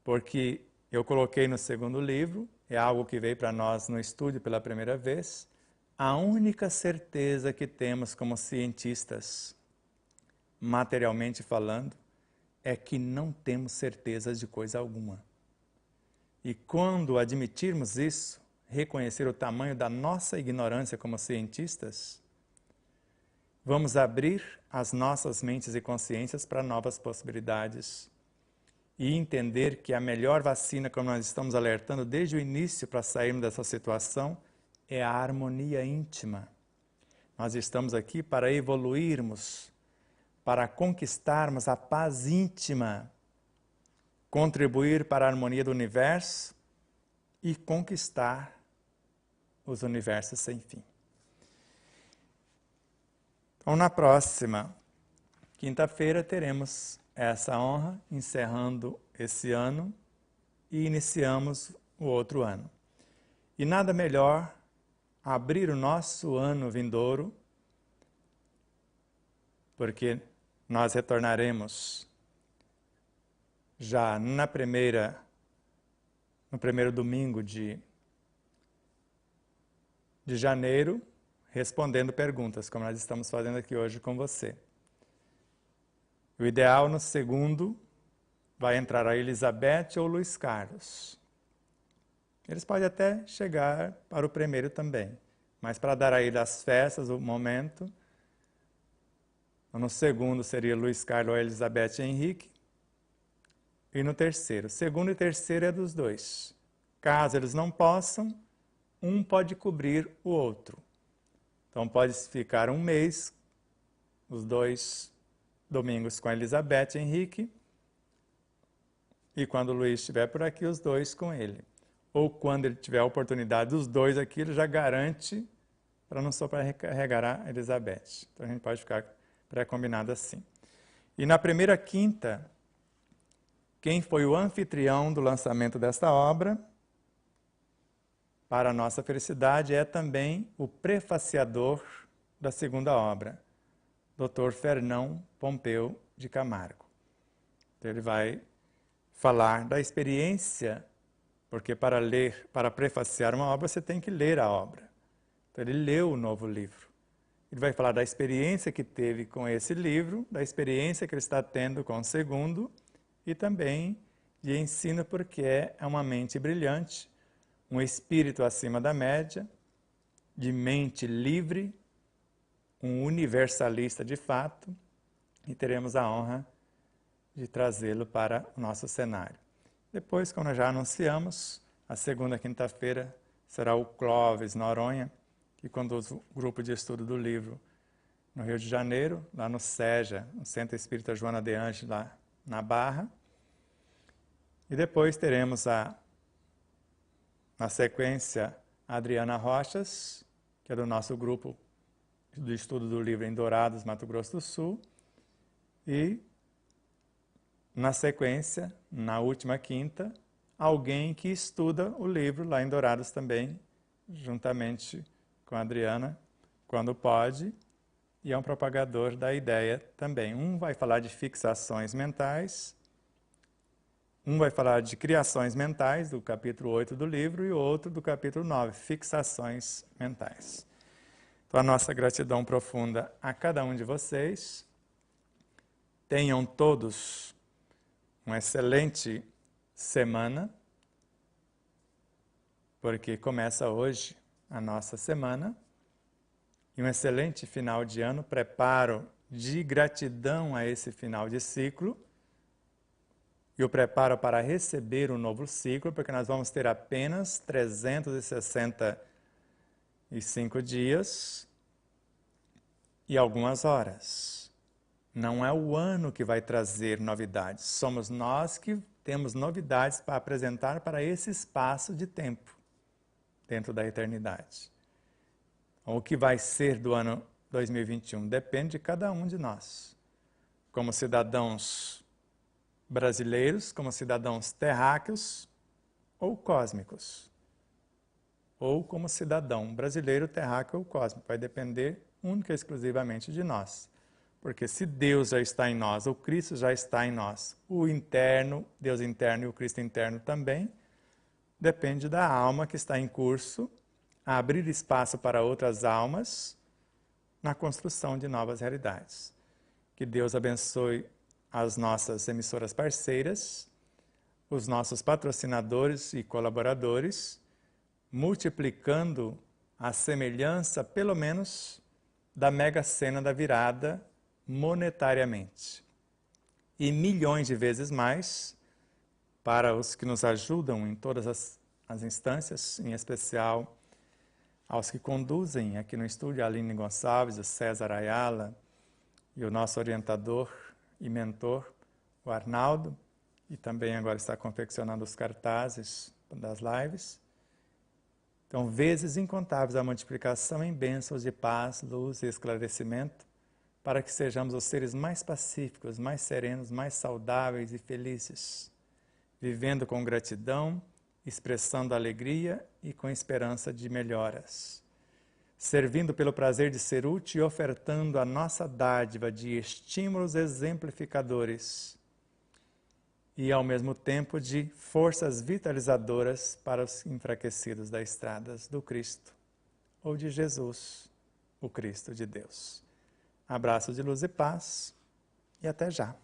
Porque eu coloquei no segundo livro, é algo que veio para nós no estúdio pela primeira vez, a única certeza que temos como cientistas, materialmente falando, é que não temos certezas de coisa alguma. E quando admitirmos isso, reconhecer o tamanho da nossa ignorância como cientistas, vamos abrir as nossas mentes e consciências para novas possibilidades e entender que a melhor vacina, como nós estamos alertando desde o início para sairmos dessa situação, é a harmonia íntima. Nós estamos aqui para evoluirmos, para conquistarmos a paz íntima, contribuir para a harmonia do universo e conquistar os universos sem fim. Então, na próxima quinta-feira teremos essa honra, encerrando esse ano e iniciamos o outro ano. E nada melhor abrir o nosso ano vindouro, porque nós retornaremos já no primeiro domingo de janeiro, respondendo perguntas, como nós estamos fazendo aqui hoje com você. O ideal, no segundo, vai entrar a Elizabeth ou Luiz Carlos. Eles podem até chegar para o primeiro também, mas para dar a ele as festas, o momento, no segundo seria Luiz Carlos ou Elizabeth Henrique, e no terceiro. Segundo e terceiro é dos dois. Caso eles não possam, um pode cobrir o outro. Então pode ficar um mês, os 2 domingos com a Elizabeth Henrique, e quando o Luiz estiver por aqui, os 2 com ele. Ou quando ele tiver a oportunidade dos 2 aqui, ele já garante para não sobrecarregar a Elizabeth. Então a gente pode ficar pré-combinado assim. E na primeira quinta, quem foi o anfitrião do lançamento desta obra, para a nossa felicidade, é também o prefaciador da segunda obra, Dr. Fernão Pompeu de Camargo. Então, ele vai falar da experiência, porque para prefaciar uma obra, você tem que ler a obra. Então, ele leu o novo livro. Ele vai falar da experiência que teve com esse livro, da experiência que ele está tendo com o segundo, e também de ensino, porque é uma mente brilhante, um espírito acima da média, de mente livre, um universalista de fato, e teremos a honra de trazê-lo para o nosso cenário. Depois, como nós já anunciamos, a segunda quinta-feira será o Clóvis Noronha, que conduz o grupo de estudo do livro no Rio de Janeiro, lá no SEJA, no Centro Espírita Joana de Anjos, lá na Barra. E depois teremos na sequência, a Adriana Rochas, que é do nosso grupo do estudo do livro em Dourados, Mato Grosso do Sul. E, na sequência, na última quinta, alguém que estuda o livro lá em Dourados também, juntamente com a Adriana, quando pode, e é um propagador da ideia também. Um vai falar de fixações mentais Um vai falar de criações mentais, do capítulo 8 do livro, e o outro do capítulo 9, fixações mentais. Então, a nossa gratidão profunda a cada um de vocês. Tenham todos uma excelente semana, porque começa hoje a nossa semana, e um excelente final de ano, preparo de gratidão a esse final de ciclo, e o preparo para receber um novo ciclo, porque nós vamos ter apenas 365 dias e algumas horas. Não é o ano que vai trazer novidades, somos nós que temos novidades para apresentar para esse espaço de tempo, dentro da eternidade. O que vai ser do ano 2021 depende de cada um de nós, como cidadãos brasileiros, como cidadãos terráqueos ou cósmicos, ou como cidadão brasileiro, terráqueo ou cósmico. Vai depender única e exclusivamente de nós. Porque se Deus já está em nós, o Cristo já está em nós, o interno, Deus interno e o Cristo interno também, depende da alma que está em curso a abrir espaço para outras almas na construção de novas realidades. Que Deus abençoe as nossas emissoras parceiras, os nossos patrocinadores e colaboradores, multiplicando a semelhança, pelo menos, da Mega Sena da virada monetariamente. E milhões de vezes mais para os que nos ajudam em todas as instâncias, em especial aos que conduzem aqui no estúdio, a Aline Gonçalves, o César Ayala e o nosso orientador e mentor, o Arnaldo, e também agora está confeccionando os cartazes das lives. Então, vezes incontáveis a multiplicação em bênçãos de paz, luz e esclarecimento, para que sejamos os seres mais pacíficos, mais serenos, mais saudáveis e felizes, vivendo com gratidão, expressando alegria e com esperança de melhoras, servindo pelo prazer de ser útil e ofertando a nossa dádiva de estímulos exemplificadores e, ao mesmo tempo, de forças vitalizadoras para os enfraquecidos das estradas do Cristo ou de Jesus, o Cristo de Deus. Abraço de luz e paz e até já.